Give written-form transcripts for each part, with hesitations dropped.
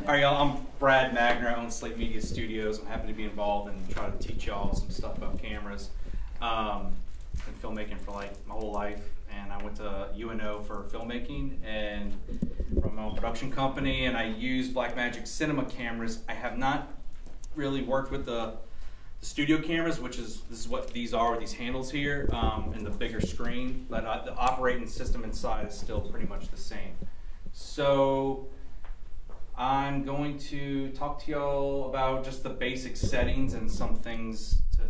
All right, y'all, I'm Brad Magner. I own Slate Media Studios. I'm happy to be involved and try to teach y'all some stuff about cameras. Been filmmaking for like my whole life, and I went to UNO for filmmaking and from my own production company, and I use Blackmagic cinema cameras. I have not really worked with the studio cameras, this is what these are with these handles here, and the bigger screen, but the operating system inside is still pretty much the same. So I'm going to talk to y'all about just the basic settings and some things to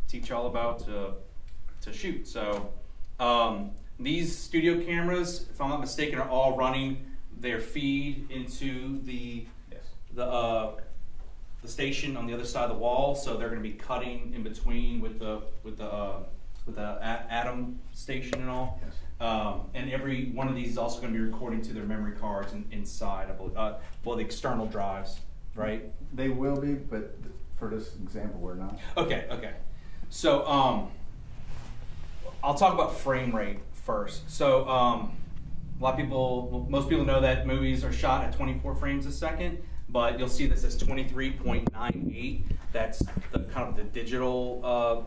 teach y'all about to shoot. So these studio cameras, if I'm not mistaken, are all running their feed into the station on the other side of the wall. So they're going to be cutting in between with the Atom station and all. Yes. And every one of these is also going to be recording to their memory cards inside, I believe. Well, the external drives, right? They will be, but for this example, we're not. Okay, okay. So I'll talk about frame rate first. So most people know that movies are shot at 24 frames a second, but you'll see this as 23.98. That's the kind of the digital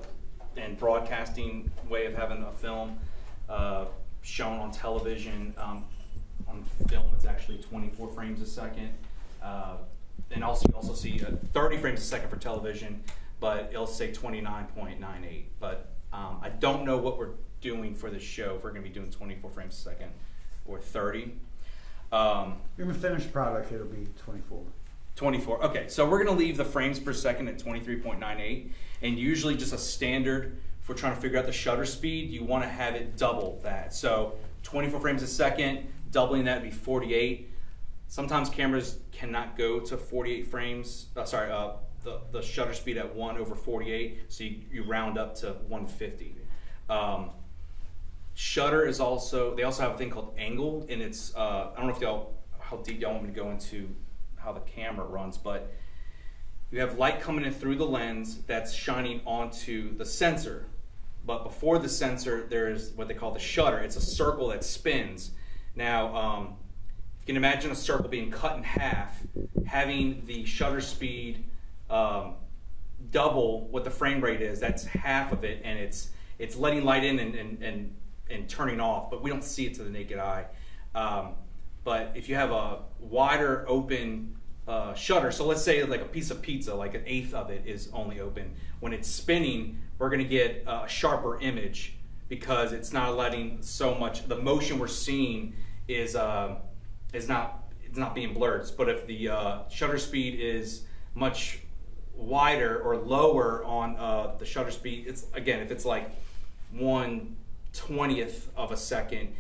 and broadcasting way of having a film shown on television. On film, it's actually 24 frames a second. And also, you also see 30 frames a second for television, but it'll say 29.98. But I don't know what we're doing for this show, if we're going to be doing 24 frames a second or 30. In the finished product, it'll be 24. 24. Okay, so we're going to leave the frames per second at 23.98, and usually just a standard, if we're trying to figure out the shutter speed, you want to have it double that. So 24 frames a second, doubling that would be 48. Sometimes cameras cannot go to 48 frames, the shutter speed at 1/48, so you round up to 150. Shutter is also, they also have a thing called angle, and it's, I don't know if how deep y'all want me to go into how the camera runs, but you have light coming in through the lens that's shining onto the sensor. But before the sensor, there's what they call the shutter. It's a circle that spins. Now, if you can imagine a circle being cut in half, having the shutter speed double what the frame rate is, that's half of it, and it's letting light in and turning off, but we don't see it to the naked eye. But if you have a wider open shutter, so let's say like a piece of pizza, like 1/8 of it is only open. When it's spinning, we're going to get a sharper image because it's not letting so much. The motion we're seeing is not being blurred. But if the shutter speed is much wider or lower on the shutter speed, it's again, if it's like 1/20th of a second,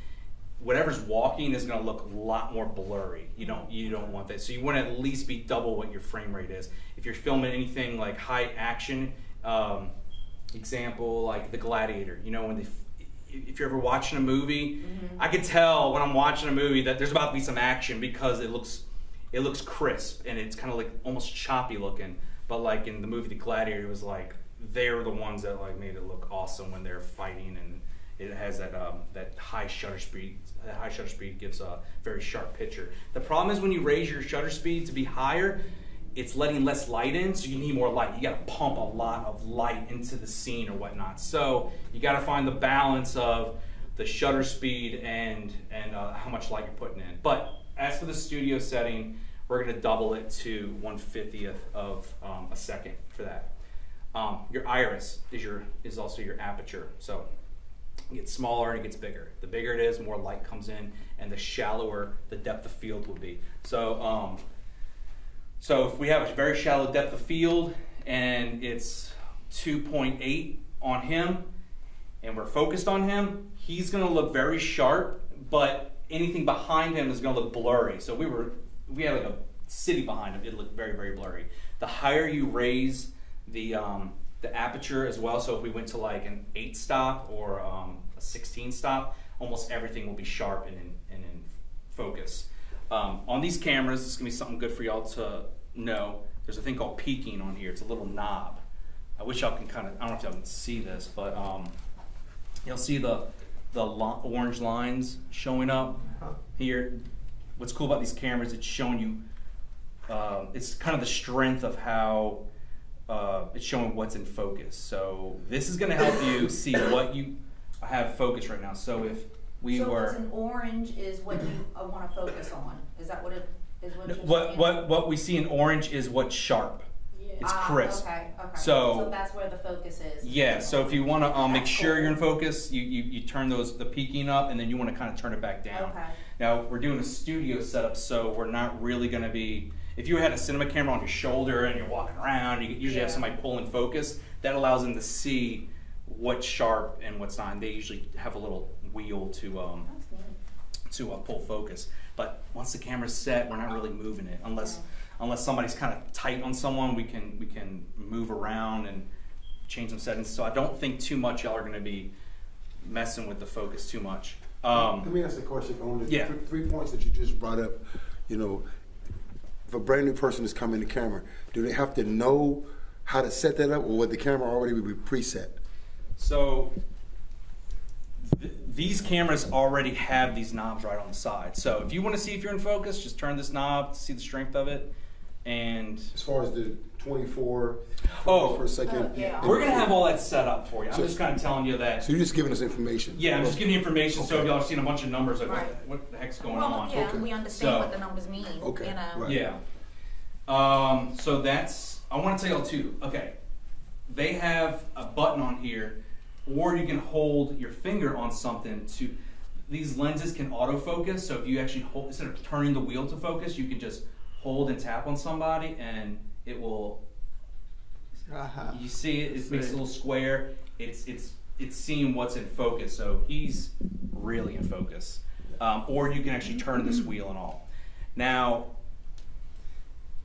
whatever's walking is going to look a lot more blurry. You don't want that. So you want to at least be double what your frame rate is. If you're filming anything like high action, example like The Gladiator, if you're ever watching a movie, I could tell when I'm watching a movie that there's about to be some action because it looks crisp and it's kind of like almost choppy looking. But like in the movie The Gladiator, it was like they're the ones that like made it look awesome when they're fighting, and it has that high shutter speed. That high shutter speed gives a very sharp picture. The problem is when you raise your shutter speed to be higher, it's letting less light in, so you need more light. You got to pump a lot of light into the scene or whatnot. So you got to find the balance of the shutter speed and how much light you're putting in. But as for the studio setting, we're going to double it to 1/50th of a second for that. Your iris is also your aperture. So it gets smaller and it gets bigger. The bigger it is, more light comes in, and the shallower the depth of field will be. So so if we have a very shallow depth of field and it's 2.8 on him and we're focused on him, he's going to look very sharp, but anything behind him is going to look blurry. So we had like a city behind him, it looked very, very blurry. The higher you raise the aperture as well, so if we went to like an 8 stop or a 16 stop, almost everything will be sharp and in focus. On these cameras, this is going to be something good for y'all to know. There's a thing called peaking on here. It's a little knob. I wish y'all can kind of, I don't know if y'all can see this, but you'll see the orange lines showing up here. What's cool about these cameras, it's showing you it's kind of the strength of how it's showing what's in focus. So this is going to help you see what you have focused right now. So if we so were, what's in orange is what you want to focus on. Is that what it is? What we see in orange is what's sharp. It's crisp. Okay. So that's where the focus is. Yeah. So if you want to make sure cool. you're in focus, you turn the peaking up, and then you want to kind of turn it back down. Okay. Now we're doing a studio setup, so we're not really going to be. If you had a cinema camera on your shoulder and you're walking around, you usually have somebody pull in focus. That allows them to see what's sharp and what's not. And they usually have a little wheel to pull focus. But once the camera's set, we're not really moving it unless somebody's kind of tight on someone. We can move around and change some settings. So I don't think too much y'all are going to be messing with the focus too much. Let me ask a question on the 3 points that you just brought up. You know, if a brand new person is coming to camera, do they have to know how to set that up, or would the camera already be preset? So these cameras already have these knobs right on the side. So if you want to see if you're in focus, just turn this knob to see the strength of it. And as far as the 24 for a second, we're gonna have all that set up for you. I'm just kind of telling you that. So you're just giving us information. Yeah, I'm just giving you information. So if y'all have seen a bunch of numbers, like what the heck's going on? Yeah, we understand what the numbers mean. Okay. You know. Right. Yeah. So that's. I want to tell y'all too. Okay, they have a button on here, or you can hold your finger on something to. These lenses can autofocus. So if you actually hold, instead of turning the wheel to focus, you can just hold and tap on somebody, and it will. You see it. It makes a little square. It's seeing what's in focus. So he's really in focus. Or you can actually turn this wheel and all. Now,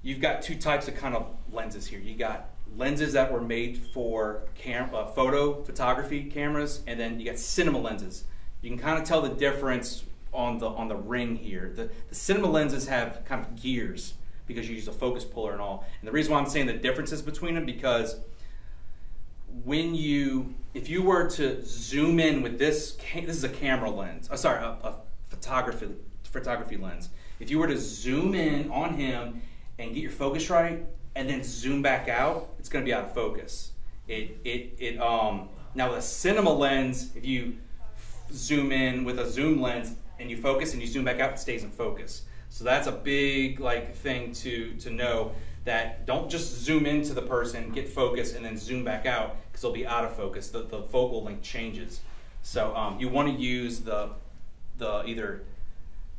you've got two types of kind of lenses here. You got lenses that were made for photography cameras, and then you got cinema lenses. You can kind of tell the difference on the ring here. The cinema lenses have kind of gears because you use a focus puller and all. And the reason why I'm saying the differences between them, because if you were to zoom in with this is a camera lens. A photography lens. If you were to zoom in on him and get your focus right, and then zoom back out, it's going to be out of focus. Now with a cinema lens, if you zoom in with a zoom lens and you focus and you zoom back out, it stays in focus. So that's a big thing to know, that don't just zoom into the person, get focus, and then zoom back out, because they'll be out of focus. The focal length changes. So you want to use the either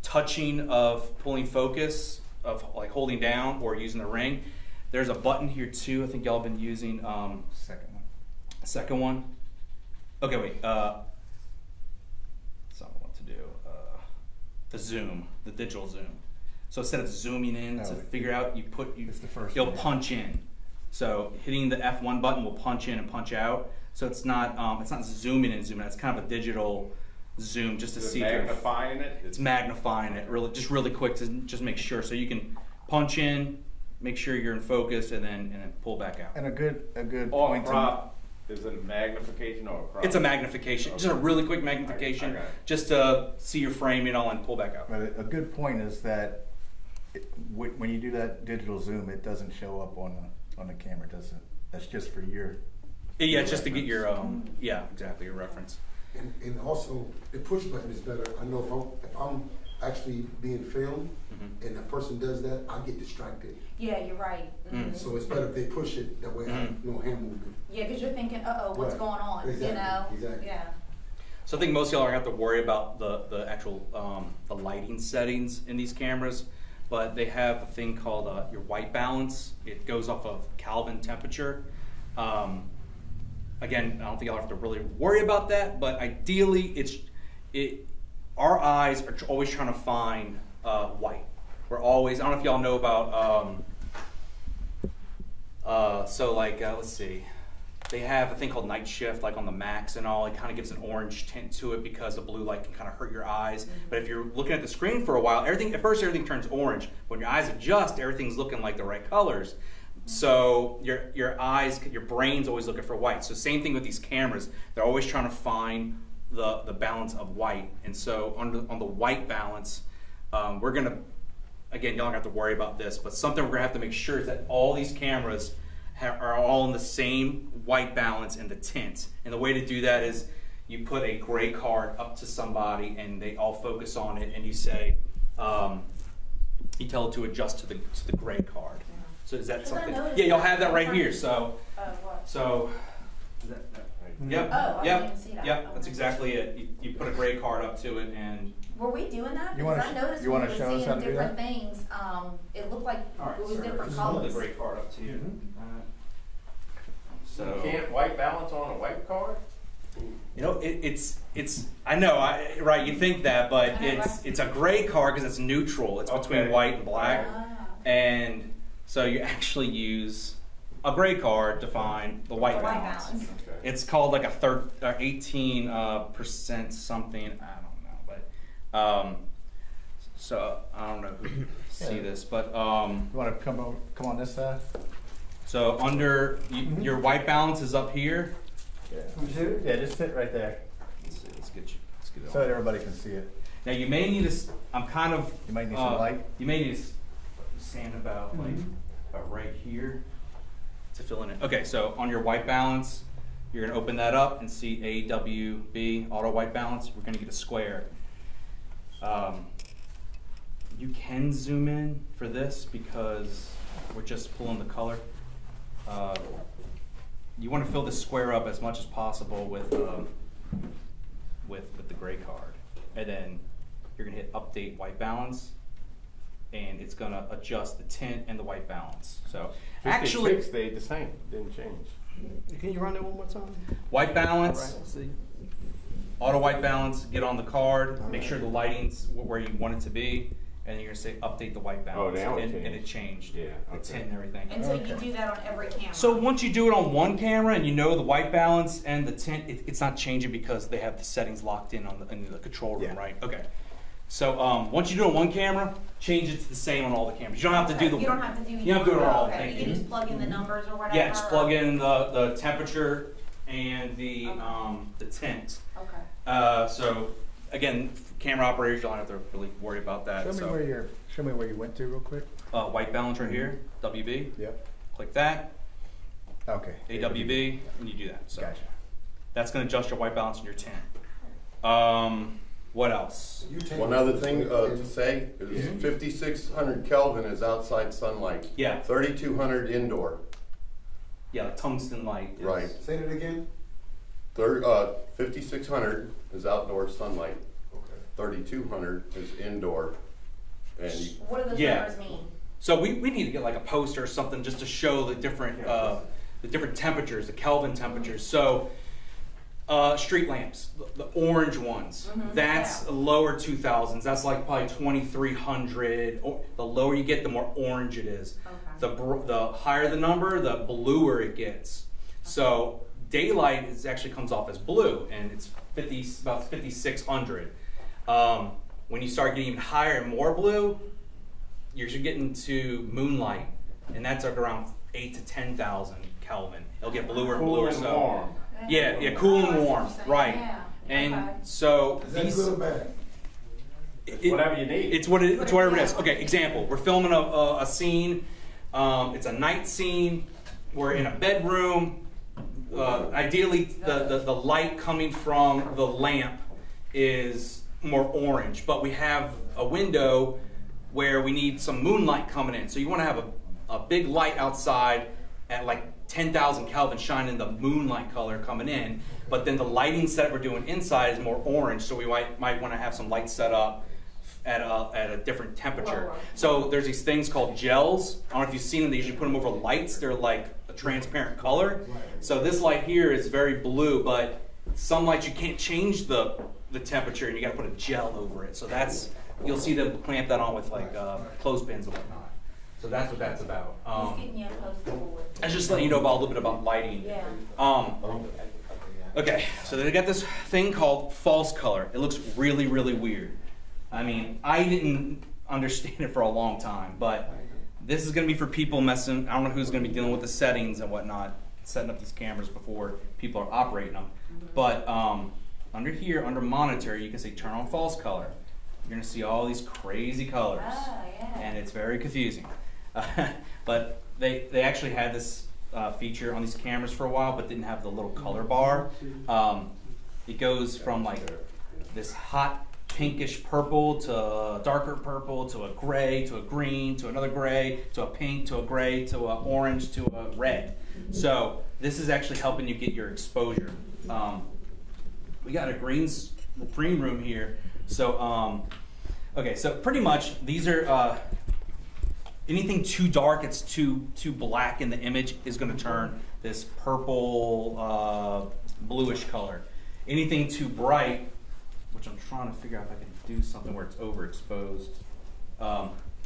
touching of pulling focus, of holding down, or using the ring. There's a button here too. I think y'all have been using second one. Okay, wait. That's not what to do. The zoom, the digital zoom. So instead of zooming in to figure out, you'll punch in. So hitting the F1 button will punch in and punch out. So it's not zooming in and zooming out. It's kind of a digital zoom, just to see. Magnifying it. It's magnifying it really quick to just make sure. So you can punch in, make sure you're in focus, and then pull back out. And a good point. Crop. Is it a magnification or a crop? It's a magnification, just a really quick magnification, just to see your frame, and pull back out. But a good point is that when you do that digital zoom, it doesn't show up on the camera, does it? That's just for your. Yeah, it's just to get your exactly, your reference. And also the push button is better. I know if I'm actually being filmed and a person does that, I get distracted. Yeah, you're right. So it's better if they push it, that way I have no hand movement. Yeah, because you're thinking, what's going on? Exactly. You know? Exactly. Yeah. So I think most of y'all are going to have to worry about the actual the lighting settings in these cameras, but they have a thing called your white balance. It goes off of Kelvin temperature. Again, I don't think y'all have to really worry about that, but ideally, our eyes are always trying to find white. We're always, I don't know if y'all know about, let's see. They have a thing called night shift, like on the Max and all. It kind of gives an orange tint to it because the blue light can kind of hurt your eyes. But if you're looking at the screen for a while, at first everything turns orange. When your eyes adjust, everything's looking like the right colors. So your eyes, your brain's always looking for white. So same thing with these cameras. They're always trying to find the balance of white. And so on the white balance, we're going to again, y'all don't have to worry about this, but something we're gonna have to make sure is that all these cameras are all in the same white balance and the tint. And the way to do that is you put a gray card up to somebody and they all focus on it, and you say, you tell it to adjust to the gray card. So is that something? Yeah, you'll have that right here. So, is that yep, Oh, I didn't even see that. yep, that's exactly it. You put a gray card up to it, and Were we doing that? You Because wanna I noticed you when wanna we show were us how seeing to do different that? things, it looked like all right, it was sir, different just hold the colors. gray card up to you. So You can't white balance on a white card? you know, it's I know, right? You think that, but I know, it's a gray card because it's neutral. It's between Okay. white and black, Ah. and so you actually use a gray card to find the white The white balance. balance. Okay. It's called like a 18% something. I don't know, but so I don't know who can see Yeah. this, but You want to come on this side? so under your white balance is up here. Yeah. Yeah, just sit right there Let's see, let's get it so on. that everybody can see it. Now you may need to. I'm kind of. You might need some light. You may need to stand about like about right here to fill in it. Okay, so on your white balance, you're going to open that up and see AWB, auto white balance. We're going to get a square. You can zoom in for this because we're just pulling the color. You want to fill this square up as much as possible with the gray card, and then you're going to hit update white balance, and it's going to adjust the tint and the white balance. So actually, 56 stayed the same, didn't change. Can you run that one more time? white balance, Let's see. auto white balance, get on the card, make sure the lighting's where you want it to be, and you're going to say update the white balance. now it and changed. it changed. Yeah, The okay. tint and everything. And so you do that on every camera. So once you do it on one camera and you know the white balance and the tint, it's not changing because they have the settings locked in in the control room, Yeah. right? Okay. So once you do it on one camera, change it to the same on all the cameras. You don't have to do the. You don't have to do. You don't have to do it all. Okay, Thank you you. can just plug in the numbers or whatever. Yeah, just plug in the temperature and the tint. Okay. So again, camera operators don't have to really worry about that. Show me where you went to real quick. White balance right here, WB. Yep. Click that, Okay. AWB, and you do that. So Gotcha. that's going to adjust your white balance and your tint. What else? One other thing to say is 5,600 Kelvin is outside sunlight. Yeah. 3,200 indoor. Yeah, the tungsten light. Is, Right. Say that again? 5,600 is outdoor sunlight. Okay. 3,200 is indoor. And What do those Yeah. numbers mean? So we need to get like a poster or something just to show the different temperatures, the Kelvin temperatures. So street lamps, the orange ones, that's lower 2000s. That's like probably 2,300. The lower you get, the more orange it is. Okay. The higher the number, the bluer it gets. So daylight actually comes off as blue, and it's about 5,600. When you start getting even higher and more blue, you're getting to moonlight, and that's like around 8,000 to 10,000 Kelvin. It'll get bluer and Cool bluer. and So warm. yeah, cool and Oh, I see warm, what you're saying. right? Yeah. And Okay. so Is that these. good or bad? Whatever you need. It's whatever it is. Okay, example. We're filming a scene. It's a night scene. We're in a bedroom. Ideally, the light coming from the lamp is more orange, but we have a window where we need some moonlight coming in. So you want to have a big light outside at like 10,000 Kelvin shining the moonlight color coming in, but then the lighting set we're doing inside is more orange, so we might want to have some light set up at a different temperature. Lower. So there's these things called gels. I don't know if you've seen them. They usually put them over lights. They're like a transparent color. So this light here is very blue, but some lights you can't change the temperature, and you got to put a gel over it. So you'll see them clamp that on with like clothespins and whatnot. So that's what that's about. He's getting you a poster with. I was just letting you know about a little bit about lighting. Yeah. Okay, so they got this thing called false color. It looks really, really weird. I mean, I didn't understand it for a long time, but this is going to be for people messing. I don't know who's going to be dealing with the settings and whatnot, setting up these cameras before people are operating them. But under here, under monitor, you can say turn on false color. You're going to see all these crazy colors. Ah, yeah. and it's very confusing. But they actually had this feature on these cameras for a while, but didn't have the little color bar. It goes from like this hot pinkish purple to a darker purple to a gray to a green to another gray to a pink to a gray to a orange to a red. So this is actually helping you get your exposure. We got a green room here. So okay, so pretty much these are anything too dark, it's too black in the image is going to turn this purple bluish color. Anything too bright, which I'm trying to figure out if I can do something where it's overexposed.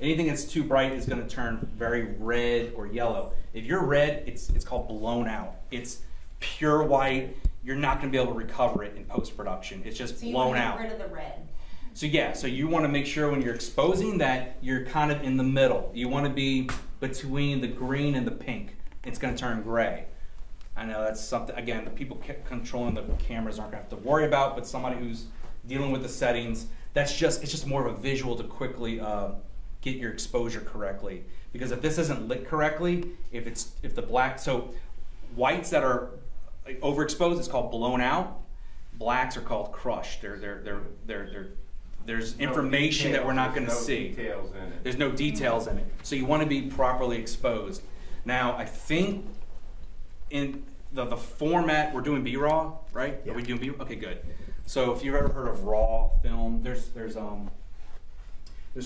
Anything that's too bright is going to turn very red or yellow. If you're red, it's called blown out. It's pure white. You're not going to be able to recover it in post-production. It's just blown out. So you want to get rid of the red. So yeah, so you want to make sure when you're exposing that you're kind of in the middle. You want to be between the green and the pink. It's going to turn gray. I know that's something, again, the people controlling the cameras aren't going to have to worry about, but somebody who's dealing with the settings, it's just more of a visual to quickly get your exposure correctly. Because if this isn't lit correctly, if the black, so whites that are overexposed is called blown out. Blacks are called crushed. There's information that we're not going to see. Details in it. There's no details in it. So you want to be properly exposed. Now, I think in the format, we're doing B-RAW, right? Yeah. Are we doing B-RAW? Okay, good. So if you've ever heard of RAW film, there's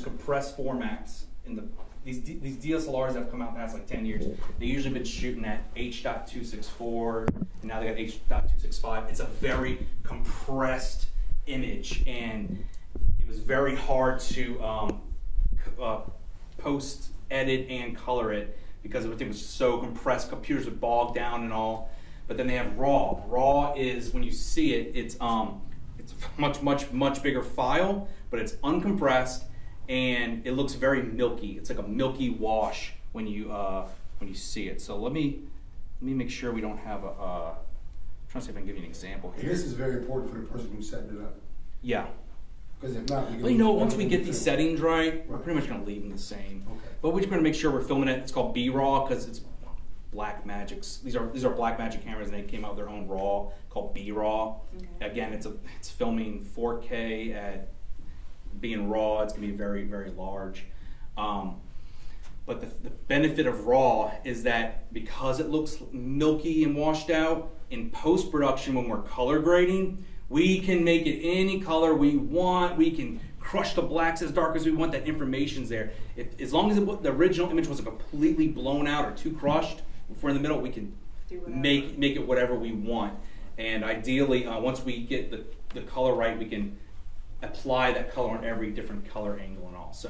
compressed formats in these DSLRs that have come out past like 10 years. They usually been shooting at H.264, and now they got H.265. It's a very compressed image, and it was very hard to post, edit, and color it because everything was so compressed. Computers would bog down and all. But then they have RAW. RAW is, when you see it, it's much bigger file, but it's uncompressed and it looks very milky. It's like a milky wash when you see it. So let me make sure we don't have a. I'm trying to see if I can give you an example here. And this is very important for the person who's setting it up. Yeah. Because if not, Well, once we get these settings right, we're pretty much going to leave them the same. Okay. But we're just going to make sure we're filming it. It's called B-RAW because it's Blackmagic's. These are Blackmagic cameras, and they came out with their own RAW called B-RAW. Okay. Again, it's filming 4K at being RAW. It's going to be very, very large. But the benefit of RAW is that because it looks milky and washed out, in post-production when we're color grading, we can make it any color we want. We can crush the blacks as dark as we want. That information's there. As long as the original image wasn't completely blown out or too crushed, if we're in the middle, we can make it whatever we want. And ideally, once we get the color right, we can apply that color on every different color angle and all. So,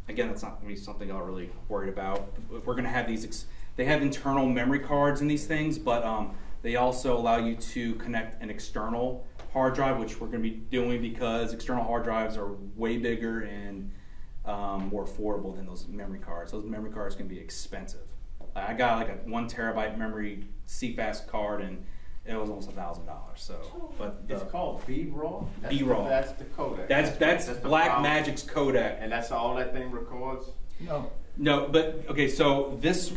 again, that's not going to be something I'm really worried about. We're going to have these. They have internal memory cards in these things, but they also allow you to connect an external hard drive, which we're going to be doing because external hard drives are way bigger and more affordable than those memory cards. Those memory cards can be expensive. I got like a 1 terabyte memory CFast card, and it was almost $1,000. So, but It's called B-RAW? B-RAW. That's the codec. That's Blackmagic's codec. And that's all that thing records? No, but okay. So this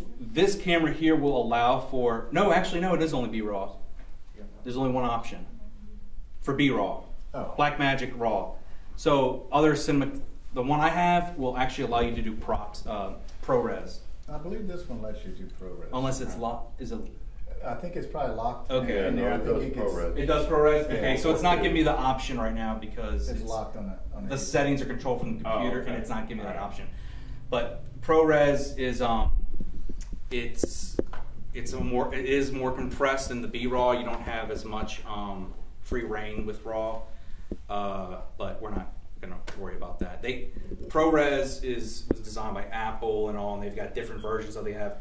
camera here will allow for it is only B-RAW. There's only one option for B-RAW. Oh. Blackmagic RAW. So other cinema, the one I have will actually allow you to do ProRes. I believe this one lets you do ProRes. Unless it's locked. Is it? I think it's probably locked. Okay. in there. I it think does it gets- ProRes. It does ProRes. Yeah. Okay, so it's not giving me the option right now because It's locked on the settings are controlled from the computer, okay. and it's not giving me that option. But ProRes is it is more compressed than the B-RAW. You don't have as much free reign with RAW, but we're not going to worry about that. ProRes was designed by Apple and all, and they've got different versions. So they have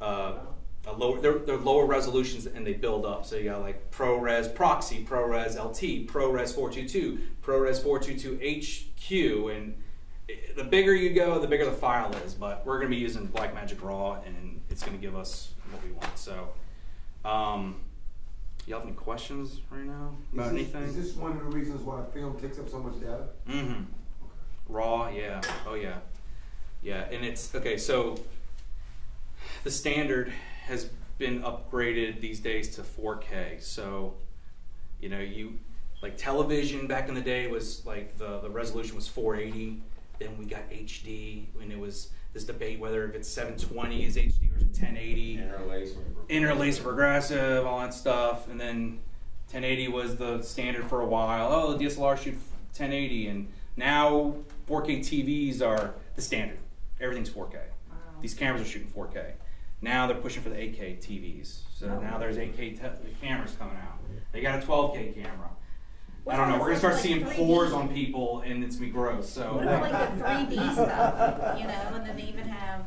they're lower resolutions and they build up. So you got like ProRes Proxy, ProRes LT, ProRes 422, ProRes 422 HQ, and the bigger you go, the bigger the file is. But we're going to be using Blackmagic RAW, and it's going to give us what we want. So, you have any questions right now about anything? Is this one of the reasons why film takes up so much data? Mm-hmm. RAW, yeah. Oh yeah. Yeah, and it's okay, so the standard has been upgraded these days to 4K. So, you know, like television back in the day was like the resolution was 480. Then we got HD, and it was this debate whether if it's 720 is HD or is it 1080. Interlaced progressive, all that stuff. And then 1080 was the standard for a while. Oh, the DSLR shoot 1080, and now 4K TVs are the standard. Everything's 4K. Wow. These cameras are shooting 4K. Now they're pushing for the 8K TVs. So now there's 8K cameras coming out. They got a 12K camera. I don't know. We're gonna start seeing pores on people, and it's gonna be gross. So what about like the 3D stuff, you know? And then they even have.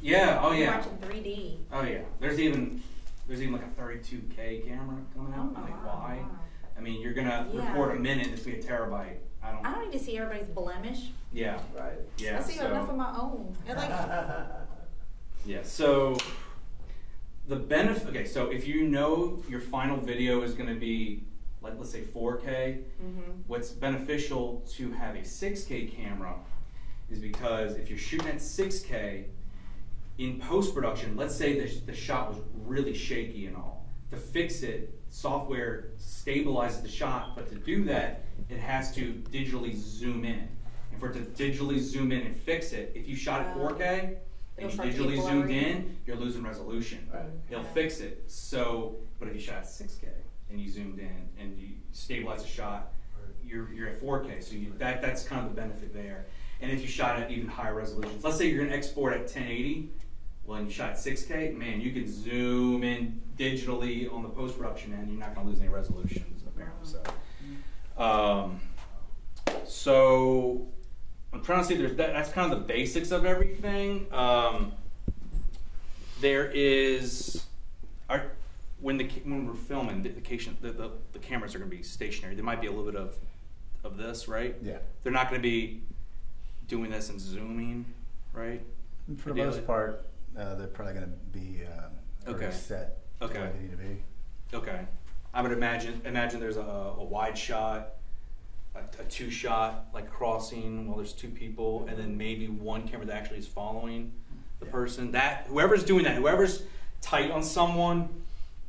Yeah. Oh yeah. Watching 3D. Oh yeah. There's even like a 32K camera coming out. Oh, Like wow. why? I mean, you're gonna record a minute. It's gonna be a terabyte. I don't need to see everybody's blemish. Yeah. Right. Yeah. I see enough of my own. And like. Yeah. So the benefit. Okay. So if you know your final video is gonna be, like, let's say 4K, what's beneficial to have a 6K camera is because if you're shooting at 6K, in post-production, let's say the shot was really shaky and all, to fix it, software stabilizes the shot, but to do that, it has to digitally zoom in. And for it to digitally zoom in and fix it, if you shot at 4K, and you digitally zoomed in, you're losing resolution. Right. It'll fix it. So, but if you shot at 6K, and you zoomed in and you stabilize the shot, you're at 4K. So that's kind of the benefit there. And if you shot at even higher resolutions, let's say you're going to export at 1080, well, and you shot at 6K, man, you can zoom in digitally on the post-production end. You're not going to lose any resolutions, apparently. So I'm trying to see. That's kind of the basics of everything. There is when we're filming, the cameras are going to be stationary. There might be a little bit of this, right? Yeah. They're not going to be doing this and zooming, right? For the most part, they're probably going to be already set to where they need to be. Okay. I would imagine there's a wide shot, a two shot, like crossing while there's two people, and then maybe one camera that actually is following the person. That whoever's doing that, whoever's tight on someone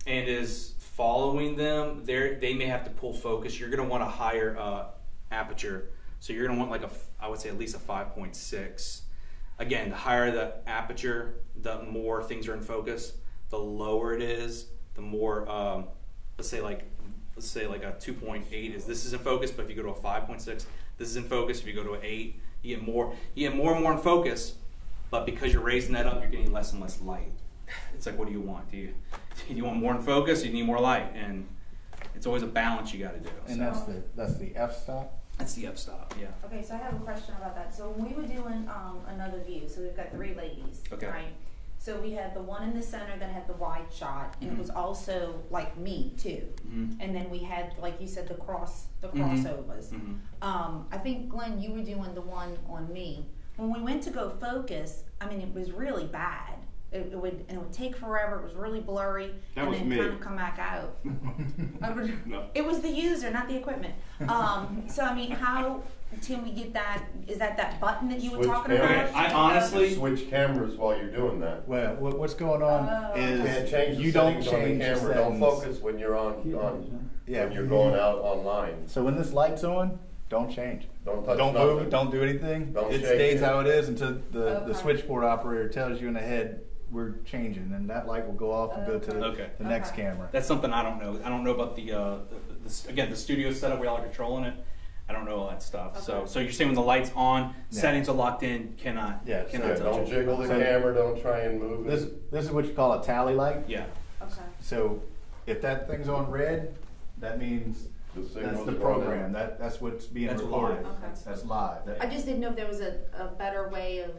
and is following them, they may have to pull focus. You're going to want a higher aperture, so you're going to want like I would say at least a 5.6. Again, the higher the aperture, the more things are in focus. The lower it is, the more let's say like a 2.8 is this is in focus, but if you go to a 5.6, this is in focus. If you go to an 8, you get more and more in focus. But because you're raising that up, you're getting less and less light. It's like, what do you want? Do you want more in focus? Or you need more light, and it's always a balance you got to do. And that's the f-stop. That's the f-stop, yeah. Okay, so I have a question about that. So when we were doing another view, so we've got 3 ladies, right? So we had the one in the center that had the wide shot, and it was also like me too. And then we had, like you said, the crossovers. I think, Glenn, you were doing the one on me. When we went to go focus, I mean, it was really bad. It would take forever. It was really blurry, and then kind of come back out. No. It was the user, not the equipment. So I mean, how can we get that? Is that button that you were talking about? I honestly switch cameras while you're doing that. Well, what's going on You can't change the you don't settings on the change the camera. Don't settings. focus when you're on Yeah. when you're going out online. So when this light's on, don't change. Don't touch Don't nothing. move it. Don't do anything. Don't It shake stays it. how it is until the Okay. switchboard operator tells you in the head we're changing, and that light will go off and go to the next Okay. camera. that's something I don't know. I don't know about the studio setup where y'all are controlling it. I don't know all that stuff. Okay. So you're saying when the light's on, Yeah. settings are locked in, cannot Yeah, cannot Yeah, touch don't it. jiggle the So- camera. Don't try and move it. This is what you call a tally light. Yeah. Okay. So if that thing's on red, that means The that's signal's the going program. out. That's what's being That's recorded. live. Okay. That's live. I just didn't know if there was a better way of,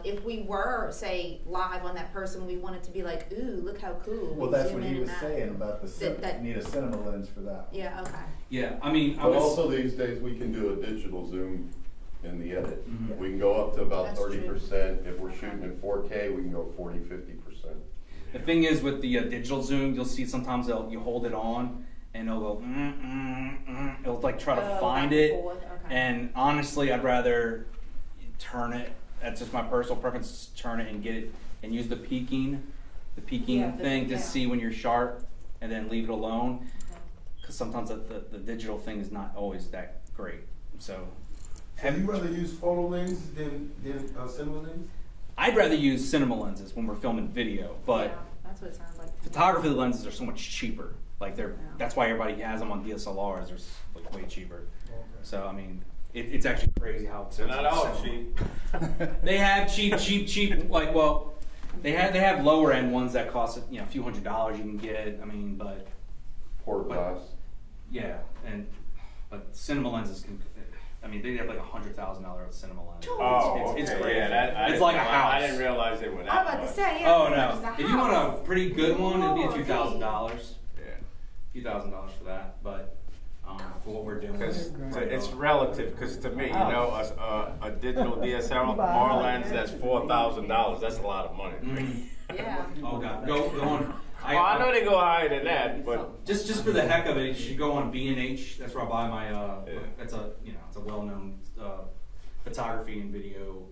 if we were, say, live on that person, we wanted to be like, ooh, look how cool. Well, we that's zoom what in he and was out. saying about That- you need a cinema lens for that. Yeah, okay. Yeah. I mean, I But was also these days we can do a digital zoom in the edit. Mhm. We can go up to about That's true. 30%. If we're shooting in 4K, we can go 40-50%. the thing is with the digital zoom, you'll see sometimes you hold it on, and it'll go, it'll like try to find it. Okay. And honestly, I'd rather turn it. That's just my personal preference. Turn it and get it, and use the peaking thing to see when you're sharp, and then leave it alone. Because sometimes the digital thing is not always that great. So you rather use photo lenses than cinema lenses? I'd rather use cinema lenses when we're filming video, but that's what it sounds like. photography lenses are so much cheaper. Like that's why everybody has them on DSLRs. They're like way cheaper. Okay. So I mean, it's actually crazy how expensive. They're not all cheap. They have cheap. Like they have lower end ones that cost a few $100s you can get. I mean, but Port glass. Yeah, but cinema lenses can. I mean, they have like $100,000 cinema lens. Oh, it's okay. crazy. Yeah, it's like a house. I didn't realize they were that I was about much. to say, Oh no! If you want a pretty good one, it'd be a few $1,000s. Yeah. A few $1,000s for that, but for what we're doing, Because it's relative. Because to me, a digital DSLR lens that's $4,000. That's a lot of money. Mm-hmm. Yeah. Oh god, go on. I know they go higher than that, but just for the heck of it, you should go on B&H. That's where I buy my. It's a well-known photography and video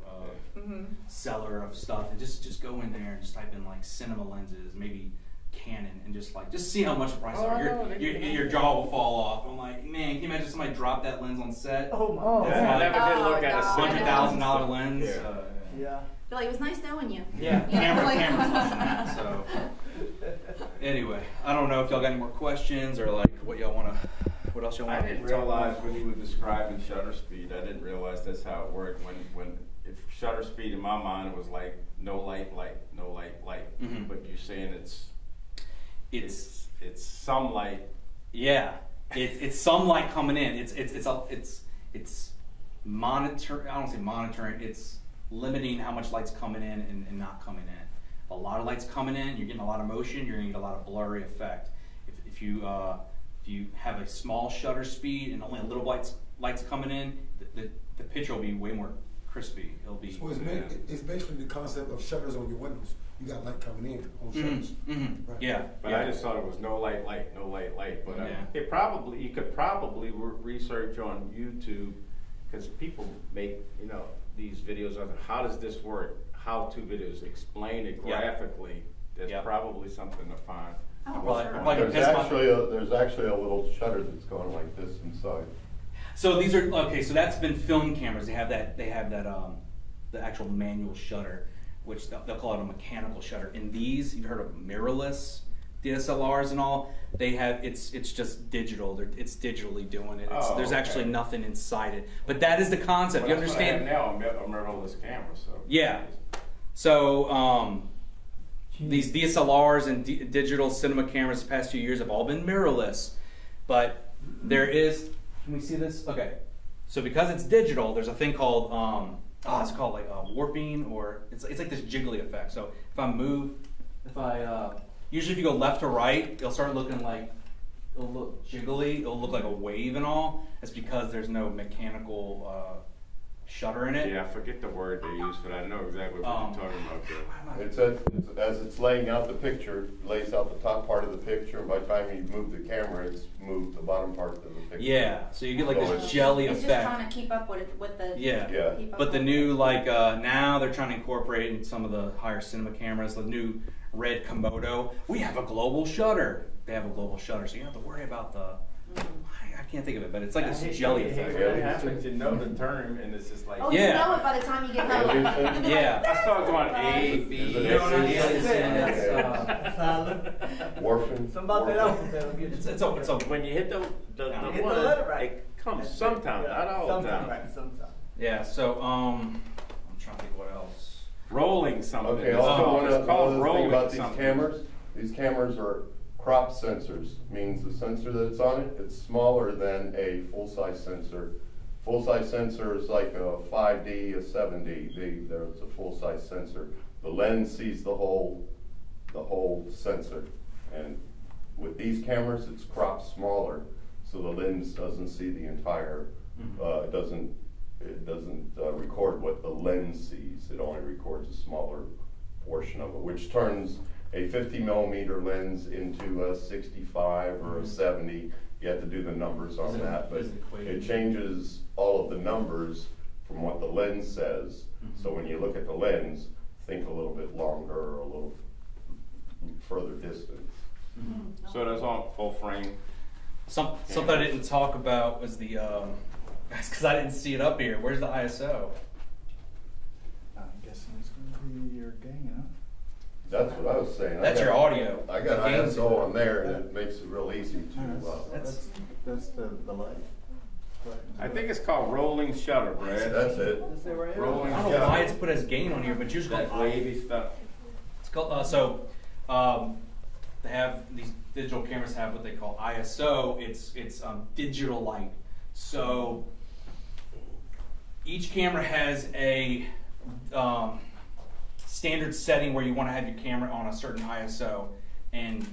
seller of stuff, and just go in there and just type in like cinema lenses, maybe Canon, and just see how much the prices are. Your jaw will fall off. I'm like, man, can you imagine somebody drop that lens on set? Oh, That's I like never did look at a $100,000 lens. yeah. Feel like it was nice knowing you. Yeah, You know, like- camera's less than that. So anyway, I don't know if y'all got any more questions or like what else y'all I want. didn't realize when you were describing shutter speed, I didn't realize that's how it worked. If shutter speed in my mind, it was like no light, no light. Mhm. But you're saying it's some light. Yeah, it's some light coming in. It's monitor. I don't say monitoring. It's limiting how much light's coming in and not coming in. A lot of light's coming in, you're getting a lot of motion. You're gonna get a lot of blurry effect. If you have a small shutter speed and only a little light's coming in, the picture will be way more crispy. It'll be. So it's basically the concept of shutters on your windows. You got light coming in on shutters. Mm-hmm. Right. Yeah, But I just thought it was no light. But Yeah. you could probably research on YouTube, because people make these videos of how does this work, how-to videos, explain it graphically. There's probably something to find. There's actually a little shutter that's going like this inside. So these are so that's been film cameras. They have that the actual manual shutter, which they'll call it a mechanical shutter. In these, you've heard of mirrorless DSLRs and all. They have it's just digital. It's digitally doing it. There's actually nothing inside it. But that is the concept. Well, you understand? Now a mirrorless camera. So Yeah. So these DSLRs and digital cinema cameras the past few years have all been mirrorless, but there is. Can we see this? Okay. So because it's digital, there's a thing called it's called like warping, or it's like this jiggly effect. So if I usually if you go left to right, it'll start looking like it'll look jiggly. It'll look like a wave and all. It's because there's no mechanical shutter in it. Yeah, I forget the word they use, but I know exactly what you're talking about there. As it's laying out the picture, it lays out the top part of the picture, and by the time you move the camera, it's moved the bottom part of the picture. Yeah, so you get like this jelly it's effect. It's just trying to keep up with the. Yeah. But the new now they're trying to incorporate in some of the higher cinema cameras, the new Red Komodo. We have a global shutter. They have a global shutter, so you don't have to worry about the. I can't think of it, but it's like this jelly effect. What happens? You know the term, and it's just like. Oh, you know it by the time you get home. Yeah. I started going A, B. No, not it's Warping. Something about that alphabet. it's a When you hit the Hit the one, letter right. it comes sometimes, not all the time. Right, sometimes. yeah. So I'm trying to think what else. Rolling something. Okay, It's also called- it's called one rolling thing about these something. cameras. These cameras are crop sensors, means the sensor that's on it, it's smaller than a full-size sensor. Full-size sensor is like a 5D, a 7D. It's a full-size sensor. The lens sees the whole sensor, and with these cameras, it's cropped smaller, so the lens doesn't see the entire. It doesn't record what the lens sees. It only records a smaller portion of it, which turns a 50 millimeter lens into a 65 or a 70. You have to do the numbers on that, but it changes all of the numbers from what the lens says. So when you look at the lens, think a little bit longer or a little further distance. So that's on full frame. Something I didn't talk about was the, because I didn't see it up here. Where's the ISO? I'm guessing it's going to be your gain, huh? That's what I was saying. That's your audio. I got ISO on there, and it makes it real easy to. That's the light. I think it's called rolling shutter, Brad. That's it. Rolling I don't know why it's put as gain on here, but usually that wavy stuff. It's called, they have these digital cameras have what they call ISO. It's digital light. So each camera has a standard setting where you want to have your camera on a certain ISO, and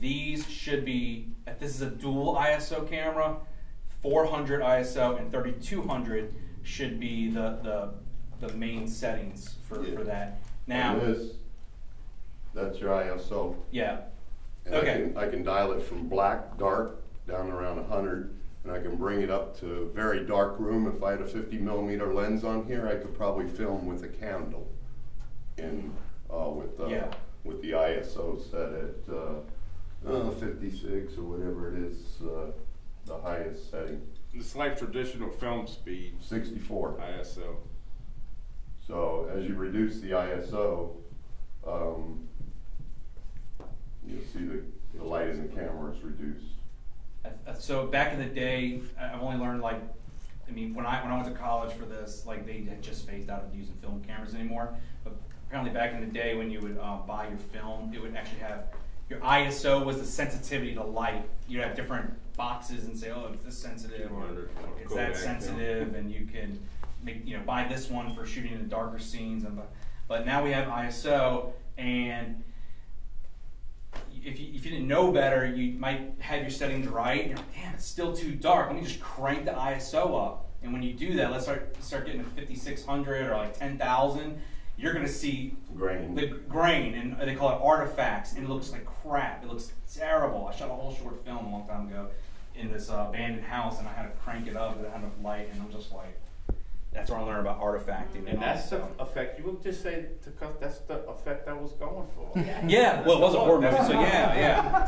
these should be, if this is a dual ISO camera, 400 ISO and 3200 should be the main settings for that. Now that's your ISO. Yeah. And okay. I can dial it from black, dark, down around 100, and I can bring it up to a very dark room. If I had a 50 millimeter lens on here, I could probably film with a candle, and with the ISO set at 56 or whatever it is, the highest setting. It's like traditional film speed. 64 ISO. So as you reduce the ISO, you'll see the light in the camera is reduced. So back in the day, I've only learned when I went to college for this, like they had just phased out of using film cameras anymore. But apparently back in the day when you would buy your film, it would actually have your ISO was the sensitivity to light. You'd have different boxes and say, oh, it's this sensitive or it's that sensitive, and you can buy this one for shooting in darker scenes. But now we have ISO, and if you didn't know better, you might have your settings right, and you're like, damn, it's still too dark. Let me just crank the ISO up. And when you do that, let's start getting to 5600 or like 10,000. You're going to see the grain, and they call it artifacts, and it looks like crap. It looks terrible. I shot a whole short film a long time ago in this abandoned house, and I had to crank it up. It had enough light, and I'm just like, that's where I learned about artifacting. And that's the effect. You would just say that's the effect I was going for. Yeah. Well, it was a horror movie, so yeah.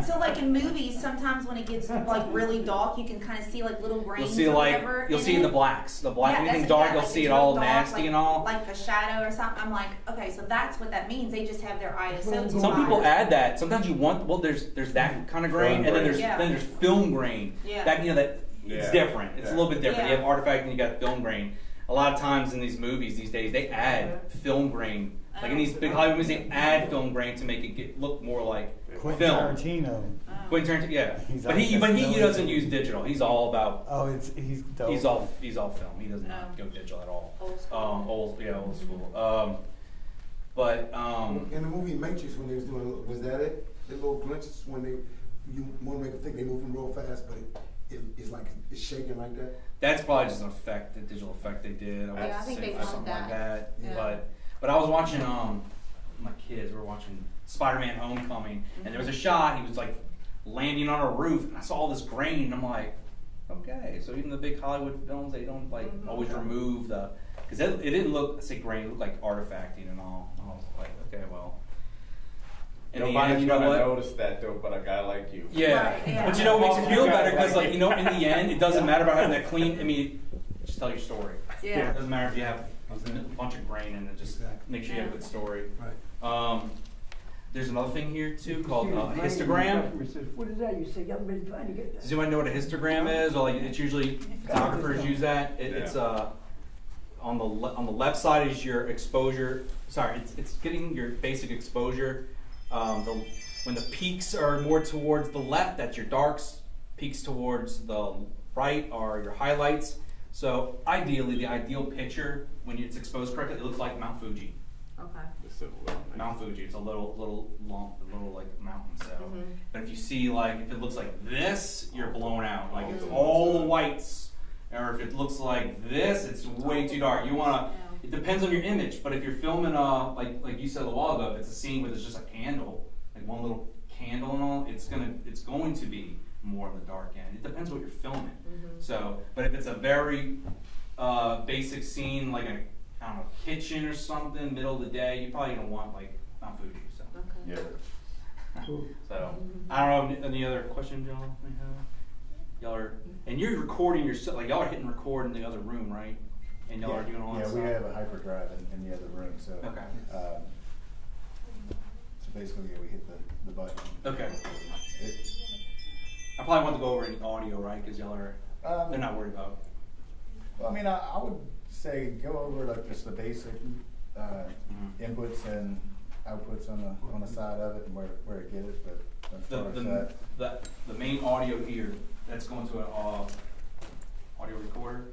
So like in movies, sometimes when it gets like really dark, you can kind of see like little grains. You'll see you'll see in the blacks. The black, anything dark, you'll see it all nasty and all. Like the shadow or something. I'm like, okay, so that's what that means. They just have their ISO too. Some people add that. Sometimes you want there's that kind of grain, and then there's film grain. Yeah. That it's different. It's a little bit different. You have artifact and you got film grain. A lot of times in these movies these days, they add film grain. Like in these big Hollywood movies, they add film grain to make it look more like Quentin film. Tarantino. Quentin Tarantino, yeah. But he doesn't use digital. He's all about. He's dope. He's all film. He doesn't go digital at all. Old school. Old school. But in the movie Matrix, when they was doing, was that it? The little glitches when you want to make them think they're moving real fast, but it's like it's shaking like that. That's probably just an effect, the digital effect they did. I think they found something like that. Yeah. But I was watching my kids were watching Spider-Man: Homecoming, and there was a shot. He was like landing on a roof, and I saw all this grain, and I'm like, okay, so even the big Hollywood films, they don't like always remove the because it didn't look grain, it looked like artifacting and all. I was like, okay, well. Nobody's gonna notice that though, but a guy like you. Yeah, right, yeah. But it makes you feel better because, in the end, it doesn't matter about having that clean. I mean, just tell your story. Yeah. It doesn't matter if you have a bunch of grain in it. Just make sure you have a good story. Right. There's another thing here too called histogram. What is that? You say, I've been trying to get that. Does anyone know what a histogram is? Or it's usually photographers use that. It's on the left side is your exposure. Sorry, it's getting your basic exposure. When the peaks are more towards the left, that's your darks. Peaks towards the right are your highlights. So ideally, the ideal picture when it's exposed correctly, it looks like Mount Fuji. Okay. Mount Fuji. It's a little like mountain. So, but if you see if it looks like this, you're blown out. Like it's all the whites. Or if it looks like this, it's way too dark. You wanna It depends on your image, but if you're filming like you said a while ago, if it's a scene where there's just a candle, like one little candle and all, it's going to be more on the dark end. It depends what you're filming. So, but if it's a very basic scene, like a I don't know, kitchen or something, middle of the day, you're probably gonna want like Mount Fuji. So. Yeah. So I don't know. Any other questions, y'all? Y'all are, and you're recording yourself. Like y'all are hitting record in the other room, right? And y'all are doing all that stuff. stuff. Yeah, we have a hyperdrive in the other room. So okay. So basically, yeah, we hit the button. Okay. I probably want to go over any audio, right? Because y'all are they're not worried about. Well, I mean, I would say go over like just the basic inputs and outputs on the side of it and where it gets. But the main audio here that's going to an audio recorder.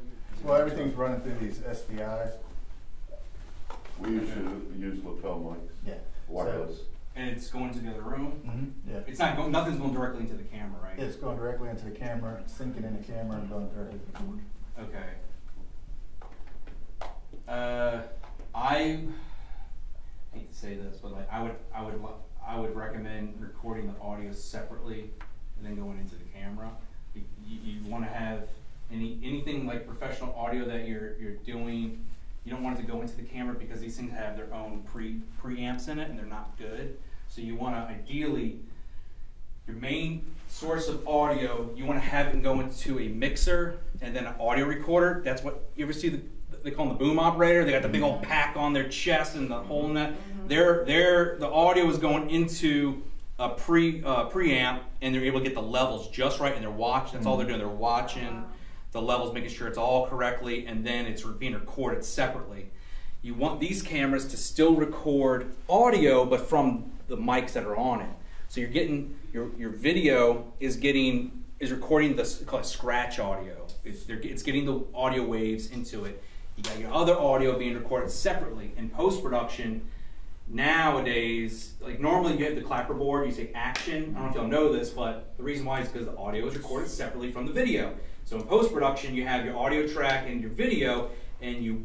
Well, everything's running through these SDIs. We usually use lapel mics. Yeah. Wireless. And it's going to the other room. Yeah. It's not going. Nothing's going directly into the camera, right? It's going directly into the camera, syncing in the camera, and going directly to the board. Okay. I hate to say this, but like I would recommend recording the audio separately and then going into the camera. You want to have anything like professional audio that you're doing. You don't want it to go into the camera because these things have their own preamps in it and they're not good. So you want to ideally, your main source of audio, you want to have it go into a mixer and then an audio recorder. That's what you ever see they call them the boom operator. They got the big old pack on their chest and the hole in that. The audio is going into a preamp and they're able to get the levels just right and they're watching. That's all they're doing. They're watching the levels, making sure it's all correctly, and then it's being recorded separately. You want these cameras to still record audio, but from the mics that are on it. So you're getting your video is recording this called scratch audio. It's getting the audio waves into it. You got your other audio being recorded separately. In post-production, nowadays, like normally you have the clapper board, you say action. I don't know if y'all know this, but the reason why is because the audio is recorded separately from the video. So in post-production, you have your audio track and your video, and you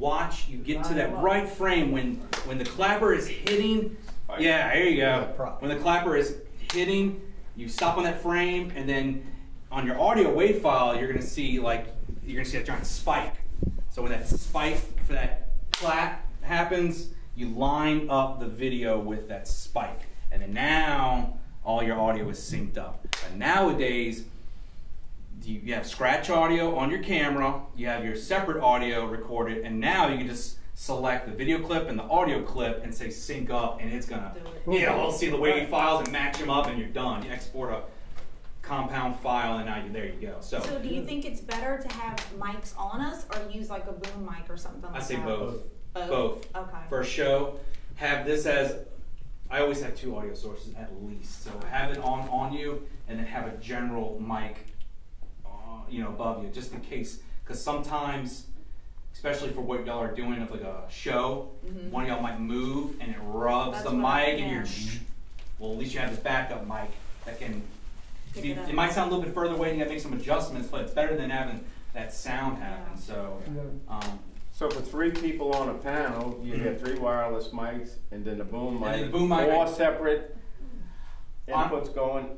get to that right frame when the clapper is hitting. Yeah, there you go. When the clapper is hitting, you stop on that frame, and then on your audio wave file, you're gonna see a giant spike. So when that spike for that clap happens, you line up the video with that spike, and then now all your audio is synced up. But nowadays, you have scratch audio on your camera, you have your separate audio recorded, and now you can just select the video clip and the audio clip and say sync up, and it's gonna, we'll see the wave files and match them up, and you're done. You export a compound file, and now there you go. So do you think it's better to have mics on us or use like a boom mic or something like that? I say both. Both. Okay. For a show, have this as, I always have 2 audio sources at least. So have it on you, and then have a general mic above you, just in case, because sometimes, especially for what y'all are doing of like a show, one of y'all might move and it rubs the mic, and you're, well, at least you have this backup mic that can, it might sound a little bit further away and you gotta make some adjustments, but it's better than having that sound happen. So, so for 3 people on a panel, you get 3 wireless mics, and then the boom mic, 4 separate inputs going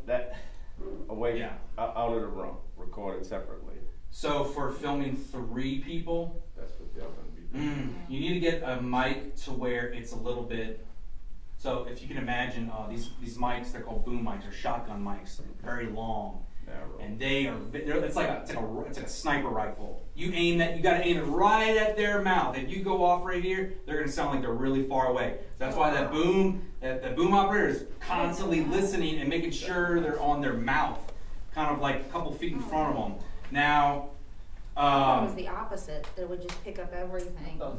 away out of the room, recorded separately. So for filming 3 people, that's what they're going to be doing. You need to get a mic to where it's a little bit. So if you can imagine, these mics, they're called boom mics or shotgun mics. They're very long, and it's like a sniper rifle. You got to aim it right at their mouth. If you go off right here, they're going to sound like they're really far away. So that's why that boom operator is constantly listening and making sure they're on their mouth, kind of like a couple feet in front of them. Now, it was the opposite. It would just pick up everything. No.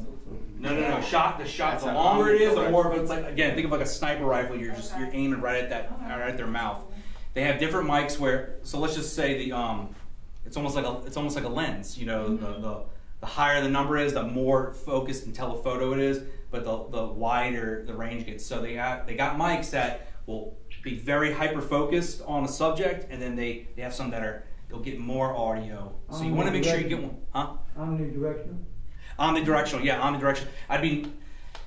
The longer it is, the more of it's like, again, think of like a sniper rifle. You're aiming right at their mouth. They have different mics where, so let's just say it's almost like a lens. The higher the number is, the more focused and telephoto it is, but the wider the range gets. So they got mics that will be very hyper focused on a subject, and then they have some that you'll get more audio. So you want to make sure you get one. Omnidirectional? Omnidirectional, yeah, omnidirectional.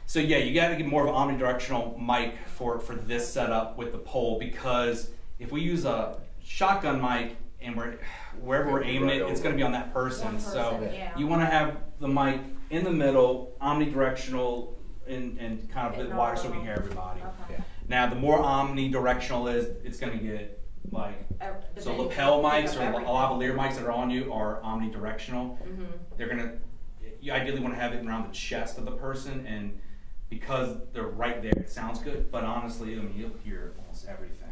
So yeah, you got to get more of an omnidirectional mic for this setup with the pole, because if we use a shotgun mic and wherever we're aiming it, it's going to be on that person. So you want to have the mic in the middle, omnidirectional, and kind of wider so we can hear everybody. Okay. Yeah. Now, the more omnidirectional it's going to get like, so lapel mics or lavalier mics that are on you are omnidirectional. Mm-hmm. They're going to, you ideally want to have it around the chest of the person, and because they're right there, it sounds good, but honestly, I mean, you'll hear almost everything.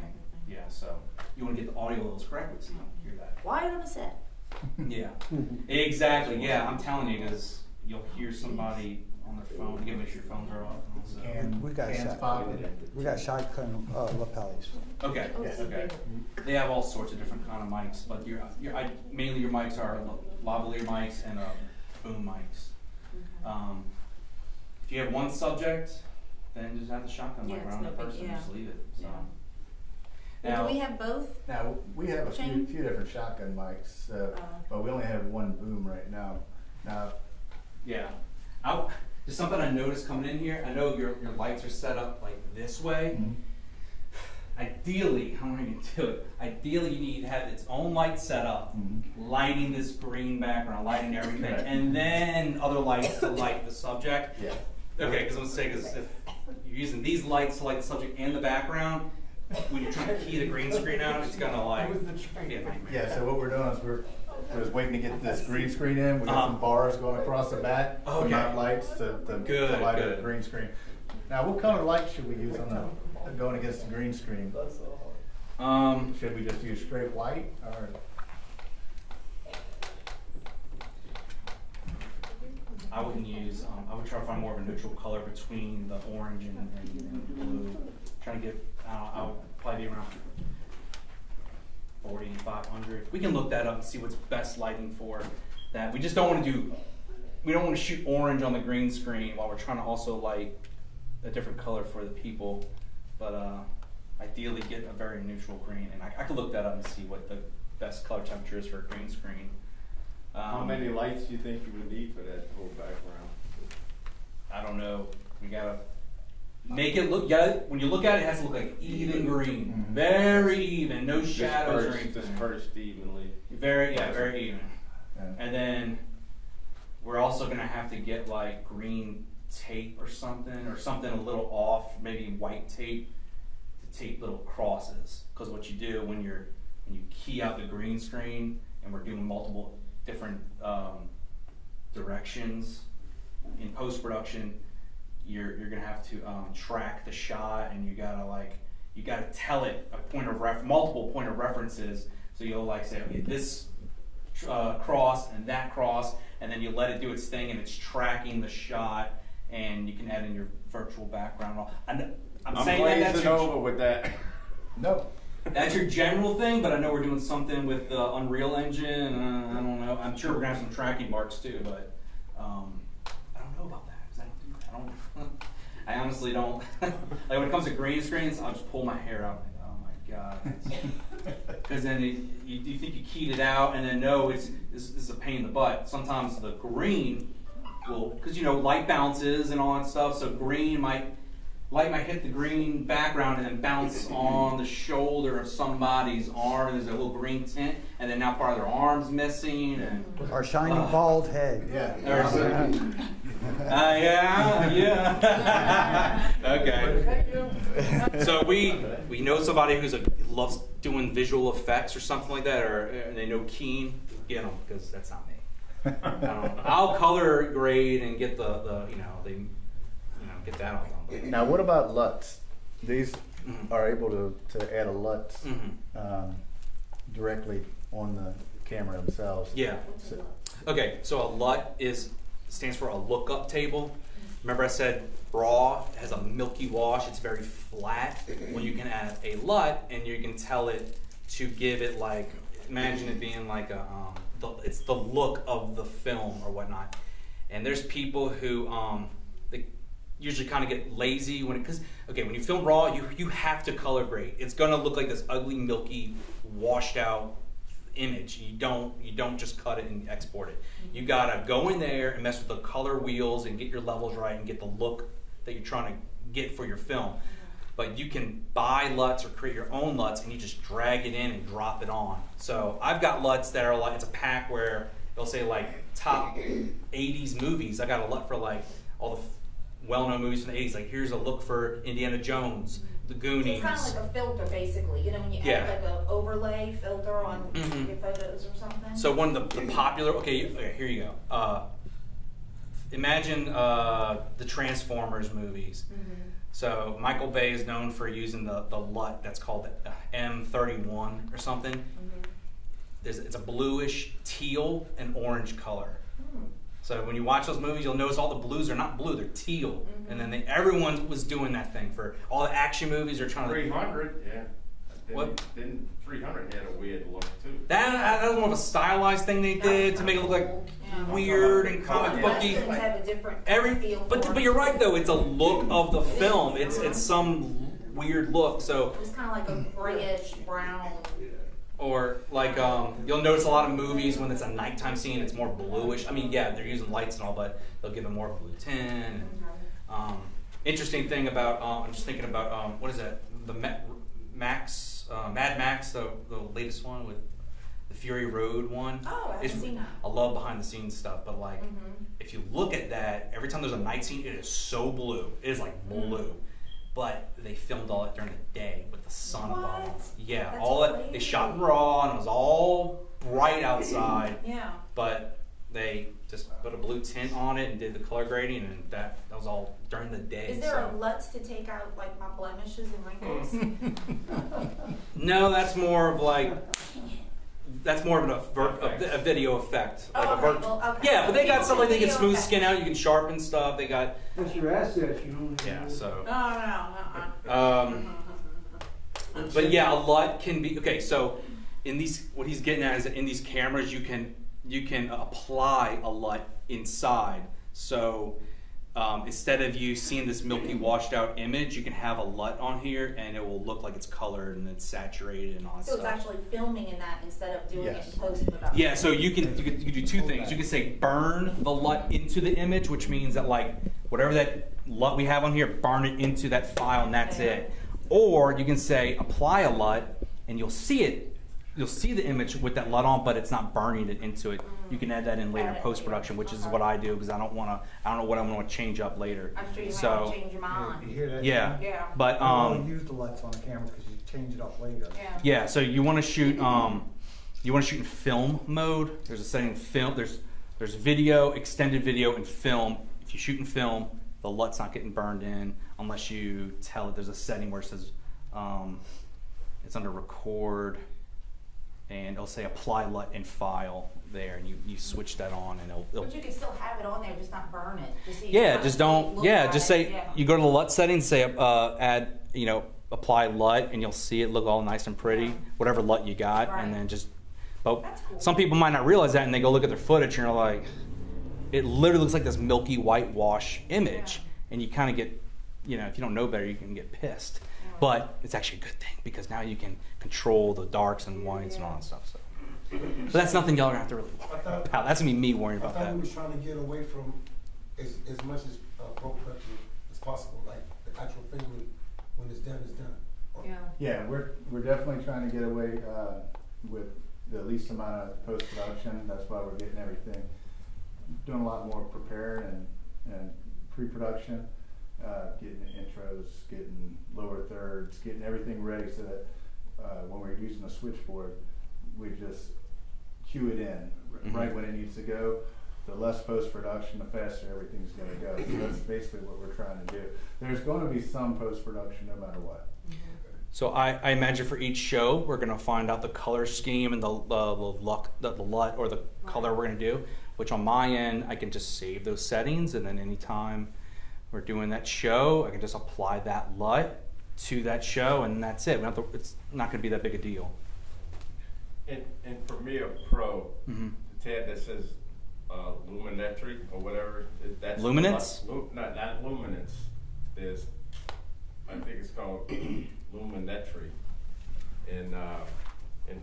Yeah, so you want to get the audio levels correctly so you don't hear that. Why on a set? Yeah, exactly. Yeah, I'm telling you, because you'll hear somebody on their phone. You gotta make sure your phones are off. Also. We got shotgun lapels. Okay. Okay. They have all sorts of different kind of mics, but mainly your mics are lavalier mics and boom mics. Okay. If you have one subject, then just have the shotgun mic around the person and just leave it. So. Now, do we have both? Now, we have a few different shotgun mics, but we only have one boom right now. Yeah. Just something I noticed coming in here, I know your lights are set up like this way. Mm-hmm. Ideally, how am I going to do it? Ideally, you need to have its own light set up, lighting this green background, lighting everything, and then other lights to light the subject. Yeah. Okay, because I'm saying, because if you're using these lights to light the subject and the background, when you're trying to key the green screen out, it's gonna be a nightmare. Yeah, so what we're doing is we're just waiting to get this green screen in. We got some bars going across the back, not lights to light the green screen. Now, what color light should we use on going against the green screen? Should we just use straight white, or? I wouldn't use. I would try to find more of a neutral color between the orange and blue. Trying to get. I would probably be around 4,500. We can look that up and see what's best lighting for that. We just don't want to do. We don't want to shoot orange on the green screen while we're trying to also light a different color for the people. But ideally, get a very neutral green. And I could look that up and see what the best color temperature is for a green screen. How many lights do you think you would need for that whole background? I don't know. We gotta make it look. When you look at it, it has to look like even green, very even, no shadows or anything. Dispersed evenly. Very even. Yeah. And then we're also gonna have to get like green tape or something a little off, maybe white tape to tape little crosses. Because what you do when you key out the green screen, and we're doing multiple different directions in post-production, you're gonna have to track the shot, and you gotta tell it multiple point of references. So you'll like say, okay, this cross and that cross, and then you let it do its thing, and it's tracking the shot, and you can add in your virtual background. I'm saying that's over with that. No. That's your general thing, but I know we're doing something with the Unreal Engine. I don't know. I'm sure we're gonna have some tracking marks too, but I don't know about that because I honestly don't. Like when it comes to green screens, I'll just pull my hair out. Like, oh my god! Because then you think you keyed it out, and then no, this is a pain in the butt. Sometimes the green will, because light bounces and all that stuff, so light might hit the green background and then bounce on the shoulder of somebody's arm, and there's a little green tint, and then now part of their arm's missing. And, our shiny bald head. Yeah. Yeah. Okay. So we know somebody who loves doing visual effects or something like that, or they know keying. Get them, because that's not me. I'll color grade and get get that all done. Now, what about LUTs? These are able to add a LUT directly on the camera themselves. Yeah. Okay, so a LUT stands for a lookup table. Remember I said RAW has a milky wash, it's very flat. Well, you can add a LUT and you can tell it to give it imagine it being like it's the look of the film or whatnot. And there's people who they usually kind of get lazy because when you film RAW, you have to color grade. It's gonna look like this ugly, milky, washed out image. You don't just cut it and export it. You gotta go in there and mess with the color wheels and get your levels right and get the look that you're trying to get for your film. But you can buy LUTs or create your own LUTs and you just drag it in and drop it on. So I've got LUTs that are like, it's a pack where they'll say like top 80s movies. I got a LUT for like all the well-known movies from the 80s. Like here's a look for Indiana Jones, The Goonies. It's kind of like a filter basically, you know, when you add like an overlay filter on your photos or something. So one of the popular, okay, here you go. Imagine the Transformers movies. So Michael Bay is known for using the LUT that's called M31 or something. It's a bluish, teal, and orange color. So when you watch those movies, you'll notice all the blues are not blue, they're teal. And then everyone was doing that thing for all the action movies. They're trying 300, to. yeah. Then 300 had a weird look too. That was more of a stylized thing they did to make it look like weird and comic booky. But you're right though. It's a look of the film. It's some weird look. So it's kind of like a grayish brown. Or like you'll notice a lot of movies when it's a nighttime scene, it's more bluish. I mean, yeah, they're using lights and all, but they'll give it more blue tint. And, interesting thing about I'm just thinking about what is that? The Mad Max, the latest one with the Fury Road one. Oh, I haven't seen that. I love behind the scenes stuff, but like if you look at that, every time there's a night scene, it is so blue. It is like blue. But they filmed all that during the day with the sun above. Yeah, that's all that they shot in RAW and it was all bright outside. Yeah. But they just put a blue tint on it and did the color grading, and that was all during the day. Is there a LUTs to take out like my blemishes and wrinkles? No, that's more of like. That's more of a video effect. Like yeah, but they got stuff like they can smooth skin out, you can sharpen stuff. They got. That's your assets, you know. Yeah, so. No. But yeah, a LUT can be okay. So, in these, what he's getting at is that in these cameras, you can apply a LUT inside. So. Instead of you seeing this milky washed out image, you can have a LUT on here and it will look like it's colored and it's saturated and all that stuff. So it's actually filming in that instead of doing it in post-production. Yeah, so you can do two things. You can say burn the LUT into the image, which means that like whatever that LUT we have on here, burn it into that file and that's it. Or you can say apply a LUT and you'll see it. You'll see the image with that LUT on, but it's not burning it into it. You can add that in later post-production, which is what I do because I don't know what I'm going to change up later. I'm sure you might change your mind. You hear that? Yeah. But use the LUTs on the cameras because you change it up later. Yeah. So you want to shoot in film mode. There's a setting in film. There's video, extended video, and film. If you shoot in film, the LUT's not getting burned in unless you tell it. There's a setting where it says it's under record. And it'll say apply LUT in file there, and you switch that on, and it'll. But you can still have it on there, just not burn it. Just don't. Yeah, just say you go to the LUT settings, say add, apply LUT, and you'll see it look all nice and pretty, whatever LUT you got, and then just. But cool. Some people might not realize that, and they go look at their footage, and you're like, it literally looks like this milky whitewash image, and you kind of get, if you don't know better, you can get pissed. But it's actually a good thing because now you can control the darks and whites and all that stuff. So, but that's nothing y'all are gonna have to really worry about. That's gonna be me worrying about that. I thought we was trying to get away from as much as post-production as possible, like the actual film when it's done is done. Yeah, we're definitely trying to get away with the least amount of post-production. That's why we're getting everything, doing a lot more preparing and pre-production. Getting intros, getting lower thirds, getting everything ready so that when we're using a switchboard, we just cue it in right when it needs to go. The less post-production, the faster everything's going to go. So that's basically what we're trying to do. There's going to be some post-production no matter what. So I imagine for each show, we're going to find out the color scheme and the LUT or the color we're going to do, which on my end, I can just save those settings, and then anytime we're doing that show, I can just apply that LUT to that show, and that's it. It's not going to be that big a deal. In Premiere Pro, the tab that says Luminetry or whatever, that's Luminance? Not Luminance. There's, I think it's called Luminetry in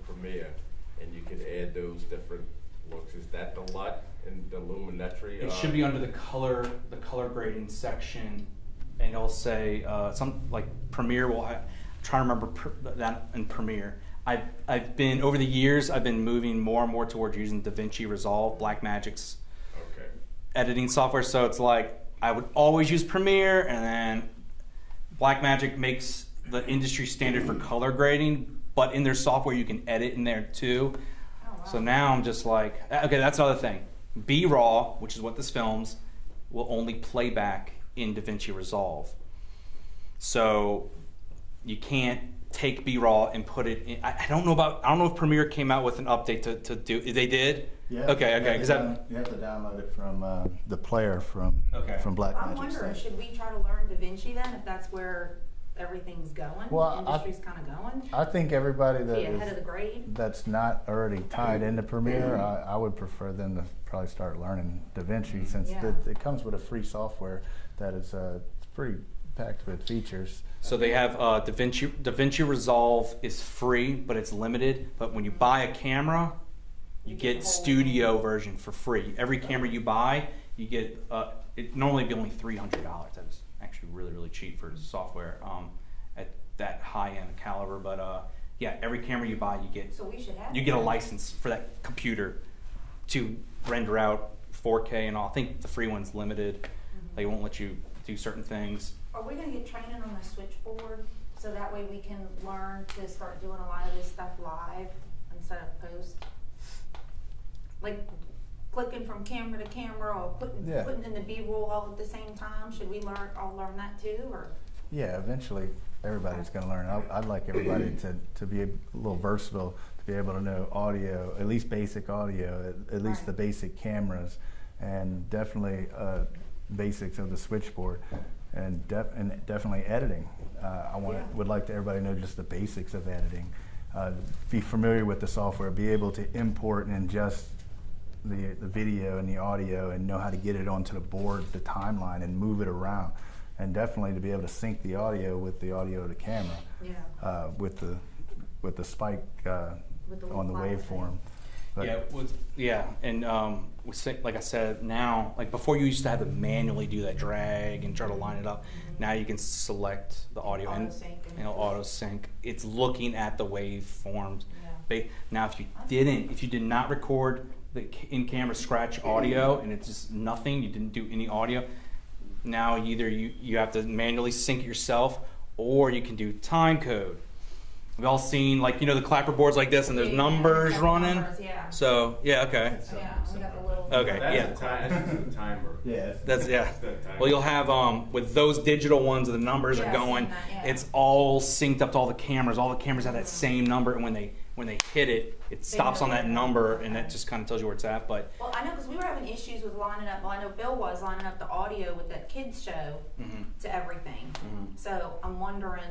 Premiere. and you could add those different looks. Is that the LUT and the luminetry? It should be under the color grading section, and it'll say some like Premiere will. I'm trying to remember that in Premiere. I've been over the years. I've been moving more and more towards using DaVinci Resolve, Blackmagic's editing software. So it's like I would always use Premiere, and then Blackmagic makes the industry standard for color grading, but in their software you can edit in there too. Oh, wow. So now I'm just like, okay, that's another thing. B-Raw, which is what this films, will only play back in DaVinci Resolve. So you can't take B-Raw and put it in. I don't know if Premiere came out with an update to do. They did. Yeah. Okay. You have to download it from the player from Blackmagic. I'm wondering, should we try to learn DaVinci then, if that's where everything's going? Well, the industry's kind of going. I think everybody ahead of the grade. That's not already tied into Premiere, I would prefer them to probably start learning DaVinci, since it comes with a free software that is it's pretty packed with features. So they have DaVinci Resolve is free, but it's limited. But when you buy a camera, you get Studio version for free. Every camera you buy, you get it normally be only $300. That is actually really, really cheap for software at that high end caliber. But yeah, every camera you buy, you get a license for that computer to render out 4K and all. I think the free one's limited. They won't let you do certain things. Are we going to get training on the switchboard so that way we can learn to start doing a lot of this stuff live instead of post? Like clicking from camera to camera, or putting in the B-roll all at the same time? Should we all learn that too, or? Yeah, eventually everybody's going to learn. I'd like everybody to be a little versatile, to be able to know audio, at least basic audio, at least the basic cameras, and definitely basics of the switchboard, and definitely editing. Would like everybody to know just the basics of editing. Be familiar with the software, be able to import and ingest the video and the audio, and know how to get it onto the board, the timeline, and move it around, and definitely to be able to sync the audio with the audio of the camera, with the spike on the waveform. But and like I said, now, like before you used to have to manually do that drag and try to line it up. Now you can select the audio and auto sync. It's looking at the waveforms. Now if you did not record the in-camera scratch audio and it's just nothing, you didn't do any audio, now either you have to manually sync it yourself, or you can do time code. We've all seen, like, the clapper boards like this, and there's numbers running. So we got the little. That's a timer. That's Well, you'll have with those digital ones, the numbers are going. It's all synced up to all the cameras. All the cameras have that same number, and when they hit it, it stops on that number, and that just kind of tells you where it's at. But I know, because we were having issues with lining up. Well, I know Bill was lining up the audio with that kids show to everything. So I'm wondering,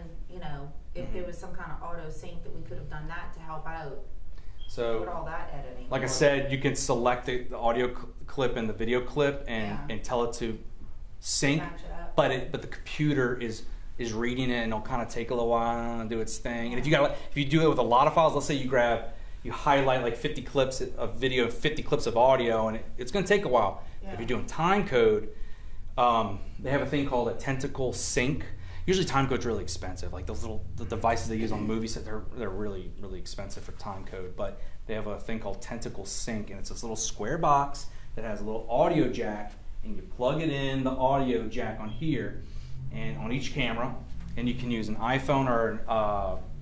if there was some kind of auto sync that we could have done that to help out. So with all that editing. Like I said, you can select the audio clip and the video clip and tell it to sync, but the computer is reading it, and it'll kind of take a little while and do its thing. And if you do it with a lot of files, let's say you highlight like 50 clips of video, 50 clips of audio, and it's going to take a while. If you're doing time code, they have a thing called a tentacle sync. Usually time code's really expensive. Like the devices they use on movie sets, they're really, really expensive for time code. But they have a thing called Tentacle Sync, and it's this little square box that has a little audio jack, and you plug it in the audio jack on here, and on each camera, and you can use an iPhone or an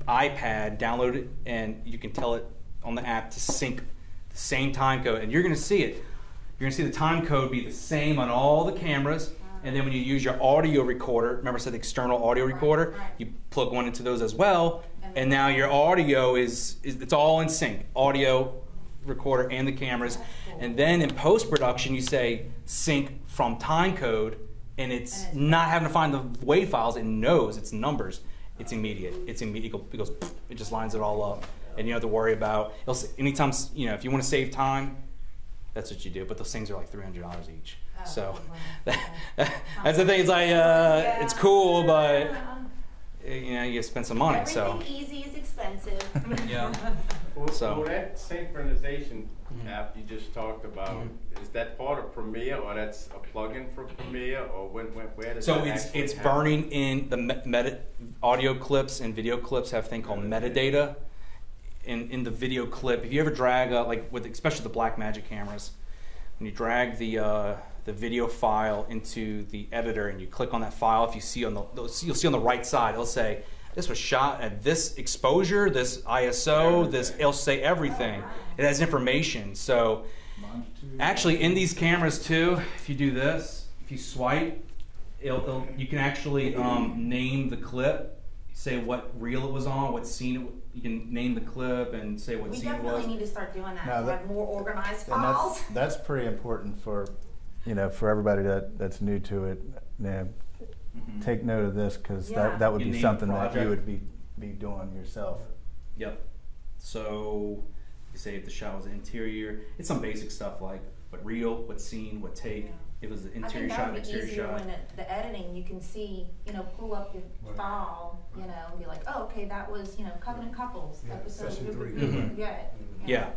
iPad, download it, and you can tell it on the app to sync the same time code, and you're going to see it. You're going to see the time code be the same on all the cameras. And then when you use your audio recorder, remember I said the external audio recorder, you plug one into those as well, and now your audio it's all in sync, audio recorder and the cameras. And then in post-production, you say sync from time code, and it's not having to find the WAV files. It knows it's numbers. It's immediate. It's immediate. It goes, it just lines it all up, and you don't have to worry about. Anytime, if you want to save time, that's what you do. But those things are like $300 each. So that's the thing. It's like it's cool, but you spend some money. Everything easy is expensive. So that synchronization app you just talked about, is that part of Premiere, or that's a plugin for Premiere, or where does that it's burning in the audio clips and video clips have a thing called metadata. In the video clip, if you ever drag like with especially the Blackmagic cameras, when you drag the video file into the editor and you click on that file, if you see you'll see on the right side, it'll say this was shot at this exposure, this ISO, it'll say everything. It has information. So actually in these cameras too, if you do this, if you swipe, you can actually name the clip, say what reel it was on, what scene you can name the clip and say what scene it was. We definitely need to start doing that to have more organized files. That's pretty important for, for everybody that's new to it. Take note of this, because that would be something that you would be doing yourself. Yep. So you say if the shot was interior, it's some basic stuff like what reel, what scene, what take. It was the interior shot, exterior shot. When the editing, you can see, pull up your file, and be like, oh, okay, that was, Covenant Couples episode. Yeah.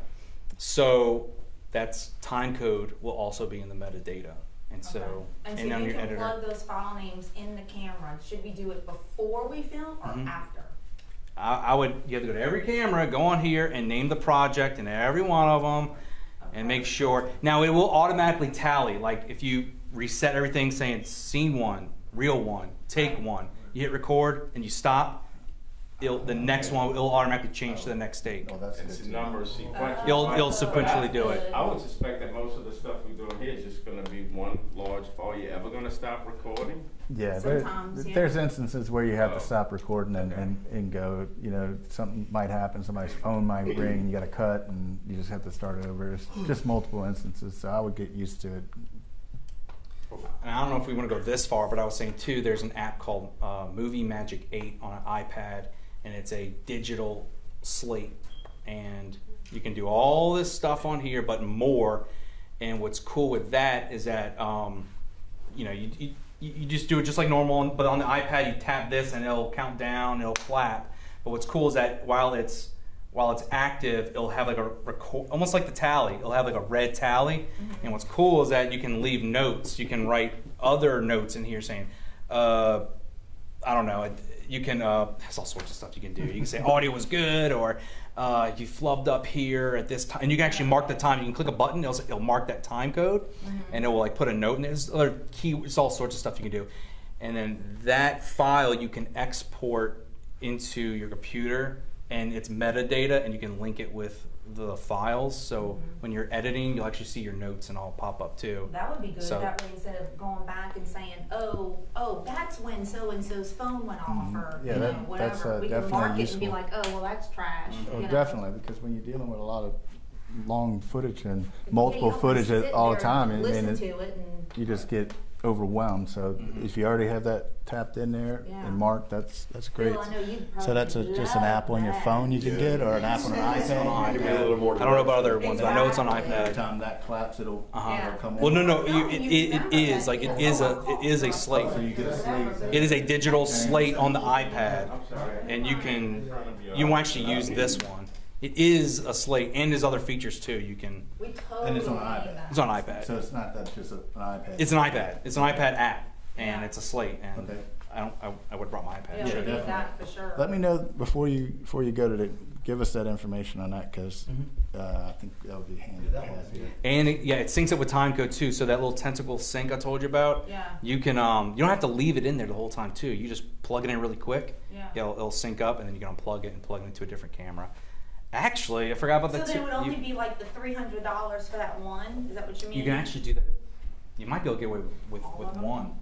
So that's time code will also be in the metadata. And so, and on you your can editor. plug those file names in the camera. Should we do it before we film or after? You have to go to every camera, go on here and name the project in every one of them and make sure. Now it will automatically tally, like if you reset everything saying scene 1, reel 1, take 1, you hit record and you stop, the next one will automatically change to the next take. It's a number sequential. It'll sequentially do it. I would suspect that most of the stuff we're doing here is just going to be one large file. Are you ever going to stop recording? Yeah, there's instances where you have to stop recording and go. Something might happen, somebody's phone might ring, you got to cut, and you just have to start over. It's just multiple instances, so I would get used to it. And I don't know if we want to go this far, but I was saying too, there's an app called Movie Magic 8 on an iPad, and it's a digital slate, and you can do all this stuff on here, but more. And what's cool with that is that you just do it just like normal, but on the iPad you tap this and it'll count down, it'll clap. But what's cool is that while it's active, it'll have like a record, almost like the tally. It'll have like a red tally. And what's cool is that you can leave notes. You can write other notes in here saying, I don't know. You can there's all sorts of stuff you can do. You can say audio was good, or you flubbed up here at this time, and you can actually mark the time. You can click a button. It'll mark that time code, and it will like put a note in there. There's other it's all sorts of stuff you can do, and then that file you can export into your computer. And it's metadata, and you can link it with the files. So when you're editing, you'll actually see your notes and all pop up too. That would be good. That way, instead of going back and saying, "Oh, that's when so and so's phone went off," or whatever, we can mark it and be like, "Oh, well, that's trash." Definitely, because when you're dealing with a lot of long footage and multiple footage all the time, and you just get overwhelmed. So if you already have that tapped in there and marked, that's great. So that's just an app on your phone you can get, or an app on an iPad. Give me a little more. I don't know about other ones, but I know it's on iPad. Every time that claps, it'll come on. Well, no, it is a slate. So you get a slate. It is a digital slate on the iPad, and you actually use this one. It is a slate, and there's other features too. You can. And it's on iPad. It's on iPad. So it's not that just an iPad. It's an iPad. It's an iPad app, and it's a slate. And I would have brought my iPad. Yeah, definitely. That for sure. Let me know before you go give us that information on that, because I think that would be handy. And it syncs up with timecode too. So that little tentacle sync I told you about. Yeah. You can you don't have to leave it in there the whole time too. You just plug it in really quick. Yeah. It'll sync up, and then you can unplug it and plug it into a different camera. Actually, I forgot about that. So then it would only be like the $300 for that one? Is that what you mean? You can actually do that. You might be able to get away with one.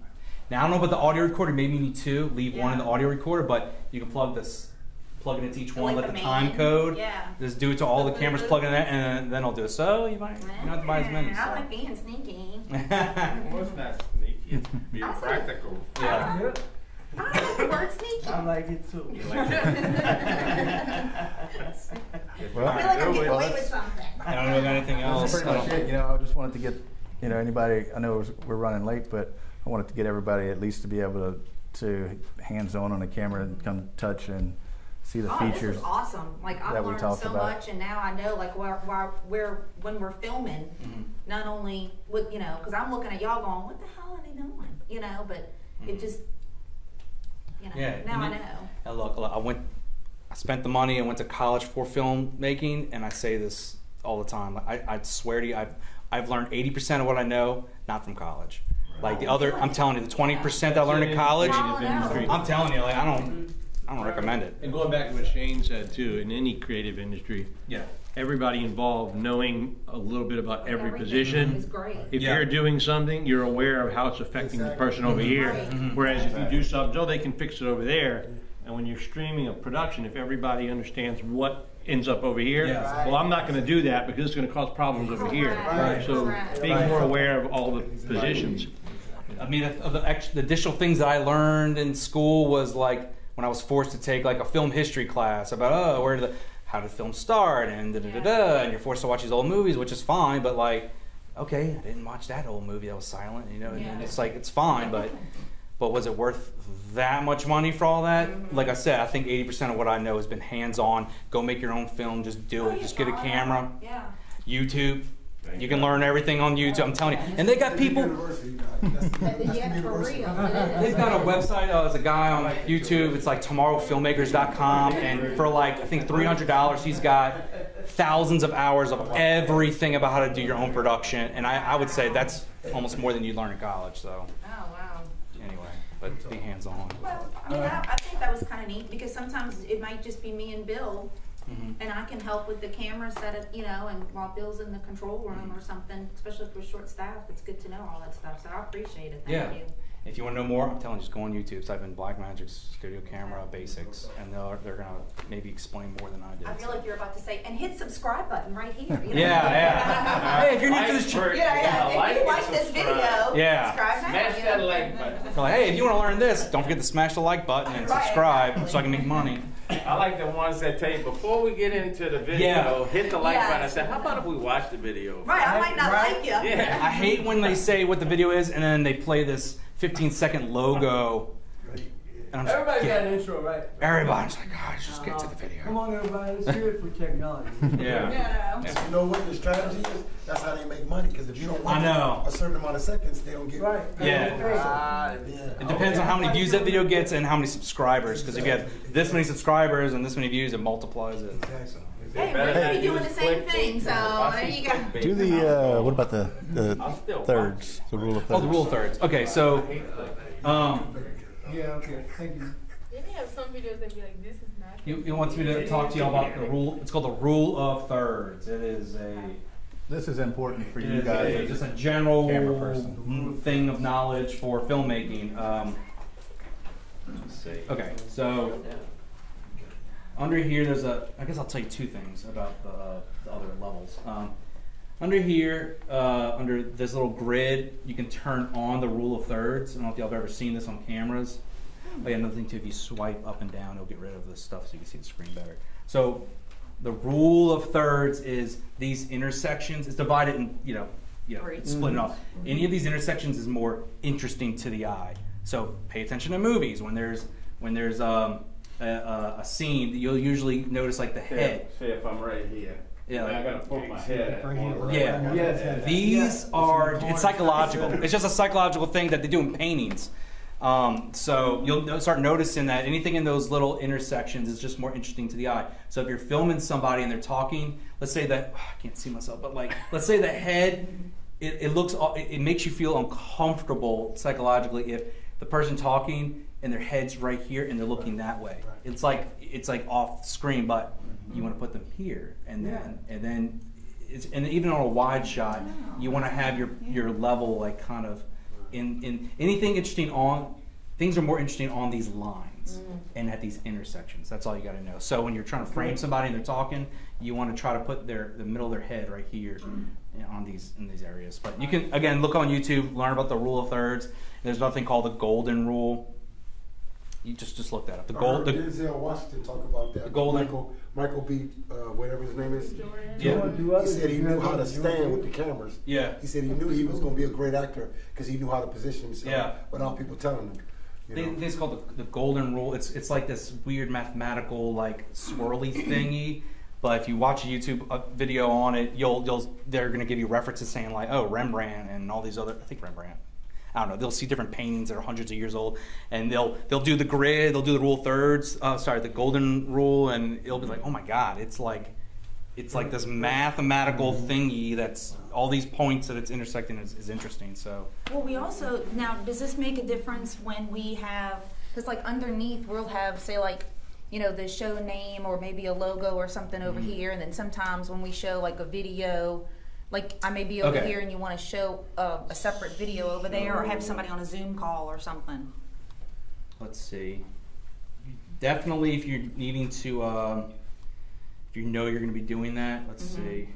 Now, I don't know about the audio recorder. Maybe you need two. Leave one in the audio recorder, but you can plug it into each one, let the time code. Yeah. Just do it to all the cameras, plug it in there, and then I'll do it. So you might not have to buy as many. I like being sneaky. Well, it's not sneaky. It's being practical. Yeah. I like the word sneaky. I like it too. Well, I feel like I'm getting away with something. I don't know about anything else. That's pretty much it. I just wanted to get, anybody, I know we're running late, but I wanted to get everybody at least to be able to hands-on on a camera and come touch and see the features. features. This is awesome. Like I've learned so much, and now I know like where when we're filming, not only with because I'm looking at y'all going, what the hell are they doing? But it just now I know. And look, I spent the money. I went to college for filmmaking, and I say this all the time. I swear to you, I've learned 80% of what I know not from college. Like the other, I'm telling you, the 20% that I learned in college, I'm telling you, like I don't recommend it. And going back to what Shane said too, in any creative industry, everybody involved knowing a little bit about every position is great. If you're doing something, you're aware of how it's affecting the person over here. Whereas if you do something, they can fix it over there. And when you're streaming a production, if everybody understands what ends up over here, well, I'm not going to do that because it's going to cause problems over here. So being more aware of all the positions. I mean, the additional things that I learned in school was like when I was forced to take like a film history class about how did film start and and you're forced to watch these old movies, which is fine, but like, okay, I didn't watch that old movie that was silent, and it's like it's fine, but was it worth that much money for all that? Like I said, I think 80% of what I know has been hands-on. Go make your own film, just do it. Just get a camera. YouTube. You can learn everything on YouTube. I'm telling you. And they got people. They've got a website. There's a guy on YouTube. It's like tomorrowfilmmakers.com, and for like I think $300, he's got thousands of hours of everything about how to do your own production. And I would say that's almost more than you learn in college. So. But be hands-on. Well, I mean, I think that was kind of neat because sometimes it might just be me and Bill, and I can help with the camera setup, and while Bill's in the control room or something, especially if we're short-staffed, it's good to know all that stuff. So I appreciate it. Thank you. If you want to know more, I'm telling you, just go on YouTube, type in Blackmagic Studio Camera Basics, and they're gonna maybe explain more than I did. I feel like you're about to say, and hit subscribe button right here. Hey, if you're new to this channel, if you like this video, subscribe now. Smash that like button. So like, hey, if you want to learn this, don't forget to smash the like button and subscribe so I can make money. I like the ones that tell you before we get into the video, hit the like button. I said, how about if we watch the video? Right, I might not like you. Yeah. I hate when they say what the video is and then they play this 15-second logo. And Everybody's got an intro, right? Everybody's like, guys, just get to the video. Come on, everybody, let's hear it for technology. You know what the strategy is? That's how they make money. Because if you don't want a certain amount of seconds, they don't get. Right. It depends on how many views that video gets and how many subscribers. Because if you have this many subscribers and this many views, it multiplies it. Exactly. Hey, we're going to be doing the same thing, so there you go. Do the, what about the thirds, the rule of thirds? Oh, the rule of thirds. Okay, so, yeah, okay, thank you. They may have some videos that be like, this is not. You want me to talk to you about the rule? It's called the rule of thirds. It is This is important for you guys. It's just a general thing of knowledge for filmmaking. Let's see. Okay, so under here, there's I guess I'll tell you two things about the other levels. Under here, under this little grid, you can turn on the rule of thirds. I don't know if y'all have ever seen this on cameras. Oh yeah, another thing too, if you swipe up and down, it'll get rid of this stuff so you can see the screen better. So the rule of thirds is these intersections. It's divided in, split it off. Any of these intersections is more interesting to the eye. So pay attention to movies. When there's a scene, you'll usually notice like the head. Say if I'm right here. Yeah, I gotta poke my head. These are, it's psychological. It's just a psychological thing that they do in paintings. So you'll start noticing that anything in those little intersections is just more interesting to the eye. So if you're filming somebody and they're talking, let's say that, I can't see myself, but like, let's say the head, it makes you feel uncomfortable psychologically if the person talking and their head's right here and they're looking that way. It's like off screen, but you want to put them here, and then even on a wide shot, you want to have your level like kind of in anything interesting on things are more interesting on these lines and at these intersections. That's all you got to know. So when you're trying to frame somebody and they're talking, you want to try to put the middle of their head right here in these areas. But you can again look on YouTube, learn about the rule of thirds. There's nothing called the golden rule. You just look that up. Denzel Washington talk about that. The golden Michael B. Whatever his name is. Yeah. He said he knew how to stand with the cameras. Yeah. He said he knew he was going to be a great actor because he knew how to position himself without people telling him. It's called the golden rule. It's like this weird mathematical like swirly thingy. But if you watch a YouTube video on it, they're going to give you references saying like, oh, Rembrandt and all these other, I think Rembrandt. I don't know. They'll see different paintings that are hundreds of years old, and they'll do the grid, they'll do the rule thirds. The golden rule, and it'll be like, oh my God, it's like this mathematical thingy that's all these points that it's intersecting is interesting. So. Well, we also now does this make a difference when we have, because like underneath we'll have say like, you know, the show name or maybe a logo or something over here, and then sometimes when we show like a video, like I may be over here and you want to show a separate video over there, or have somebody on a Zoom call or something. Let's see. Definitely, if you're needing to, if you know you're going to be doing that, let's see.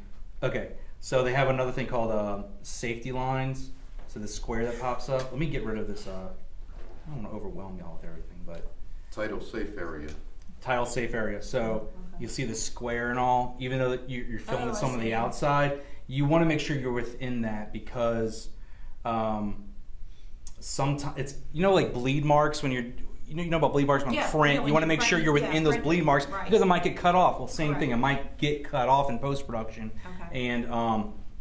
Okay, so they have another thing called safety lines. So the square that pops up. Let me get rid of this. I don't want to overwhelm y'all with everything, but title safe area. Title safe area. So you'll see the square and all, even though you're filming some on the outside, you want to make sure you're within that because sometimes it's, you know, like bleed marks when you're, you know about bleed marks on print. You want to make sure you're within those bleed marks because it might get cut off. Well, same thing. It might get cut off in post-production. And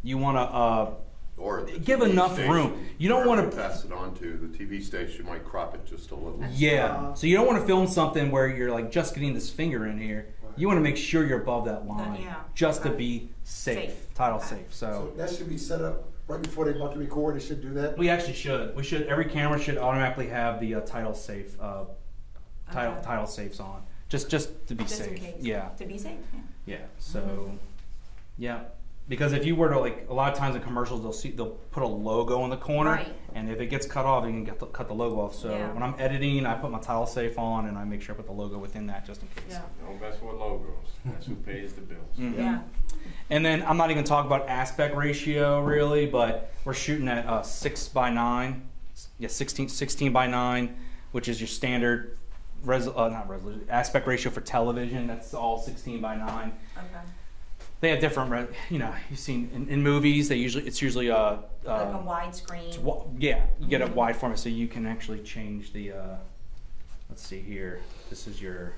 you want to or give enough room. You don't want to pass it on to the TV station. You might crop it just a little. Yeah. So you don't want to film something where you're like just getting this finger in here. You want to make sure you're above that line, just to be safe. Title safe. So that should be set up right before they're about to record. They should do that. We actually should. We should. Every camera should automatically have the title safe, title safes on, just to be safe. In case. Yeah. To be safe. Yeah. So, yeah. Because if you were to, like, a lot of times in commercials they'll put a logo in the corner, and if it gets cut off, you can cut the logo off. So when I'm editing, I put my title safe on, and I make sure I put the logo within that just in case. Yeah. Don't mess with logos. That's who pays the bills. Yeah. And then I'm not even talking about aspect ratio really, but we're shooting at 6:9, 16:9, which is your standard aspect ratio for television. That's all 16:9. Okay. They have different, you know, you've seen in movies. It's usually like a widescreen. Yeah, you get a wide format, so you can actually change the. Let's see here. This is your.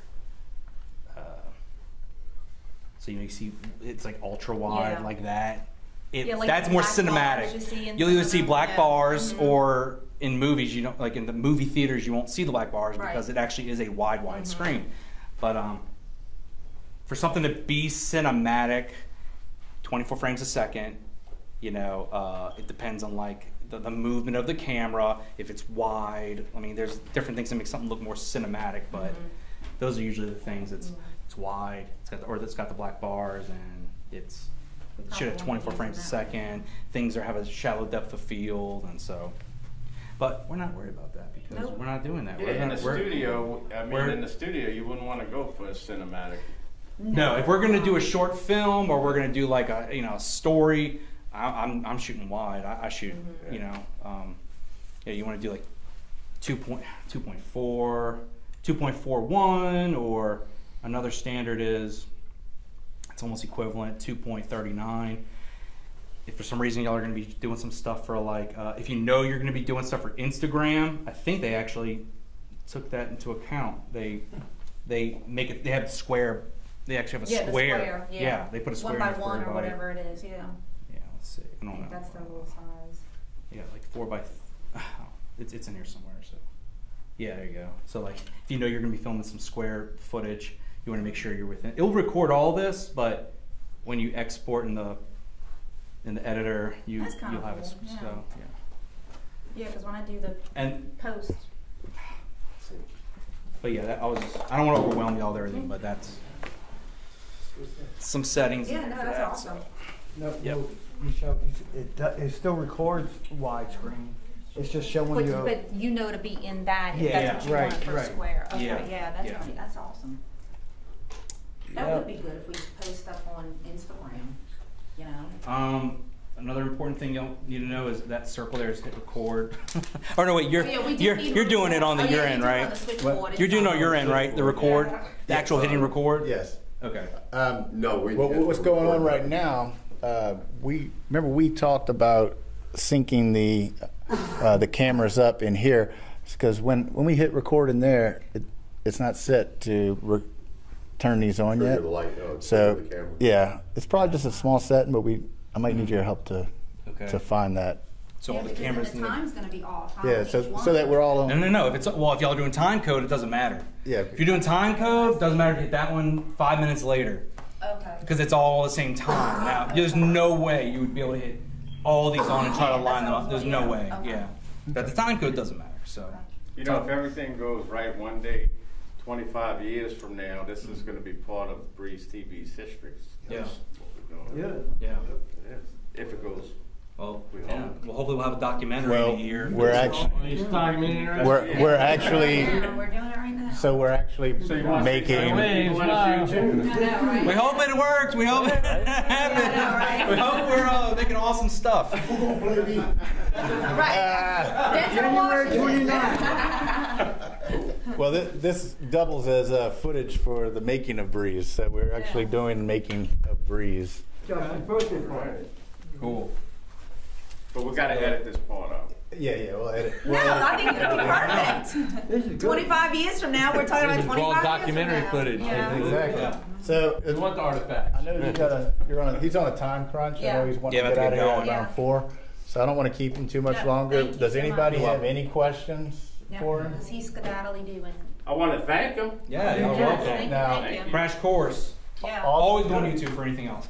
So you see, it's like ultra wide, like that. Like that's more cinematic. You'll either see black bars, or in movies, you don't, like in the movie theaters, you won't see the black bars because it actually is a wide screen. But for something to be cinematic, 24 frames a second, you know, it depends on like the movement of the camera. If it's wide, I mean, there's different things that make something look more cinematic, but those are usually the things. It's wide, it's got the black bars, and it's shoot at 24 frames a second. Things have a shallow depth of field, and so. But we're not worried about that because we're not doing that. Yeah, in the studio, in the studio, you wouldn't want to go for a cinematic. No, if we're going to do a short film or we're going to do like a story, I'm shooting wide. I shoot, you know, you want to do like 2.4, 2.41, or another standard is it's almost equivalent 2.39. If for some reason y'all are going to be doing some stuff for like, if you know you're going to be doing stuff for Instagram, I think they actually took that into account. They make it. They have the square. They actually have a square. Yeah, they put a square 1 by 1 or whatever it is. Yeah. Yeah, let's see. I don't know. That's their little size. Yeah, like 4 by. It's in here somewhere. So. Yeah, there you go. So like, if you know you're going to be filming some square footage, you want to make sure you're within. It'll record all this, but when you export in the editor, you'll have it. Yeah. So yeah. Yeah, because when I do the post. But yeah, I don't want to overwhelm y'all with everything, but that's some settings. Yeah, no, that's awesome. No, Michelle, it still records widescreen. It's just showing you. But you know to be in that. If that's what you want for square. Okay, that's awesome. That would be good if we post stuff on Instagram. You know. Another important thing you'll need to know is that circle there is hit record. Or no, wait, you're doing it on your end, right? You're doing it on your end, right? The record, the actual hitting record. Yes. Okay. No, what's going on right now? We talked about syncing the cameras up in here. because when we hit record in there, it's not set to turn these on Trigger yet. the light, So the camera. yeah, it's probably just a small setting, but I might need your help to find that. So all the because cameras. the time's going to be off. Yeah, so that we're all on. No. If y'all are doing time code, it doesn't matter. Yeah. If you're doing time code, it doesn't matter if you hit that one 5 minutes later. Okay. Because it's all at the same time. Now, there's no way you would be able to hit all these on and try to line them up. There's no way. Okay. Yeah. But the time code doesn't matter. So. You know, if everything goes right, one day, 25 years from now, this is going to be part of Breeze TV's history. Yeah. Yeah. Yeah. It is. If it goes. Well, yeah. Well, hopefully we'll have a documentary in a year. We're actually we're actually We're doing it right now. so we're actually making. We hope it works. We hope it happens. We hope we're making awesome stuff. Well, this doubles as footage for the making of Breeze. So we're actually doing making of Breeze. Cool. But we got to edit this part out. Yeah, we'll edit. No, I think it'll be perfect. 25 years from now, we're talking about 25 documentary years from now. footage. Yeah. Exactly. Yeah. So we want the artifacts. I know he's on a time crunch. I know he's wanting to get out of here at around 4. So I don't want to keep him too much longer. Does anybody have any questions for him? Because he's skedaddly doing. I want to thank him. Yeah, you're welcome. Thank you. Crash course. Yeah. Always go on YouTube for anything else.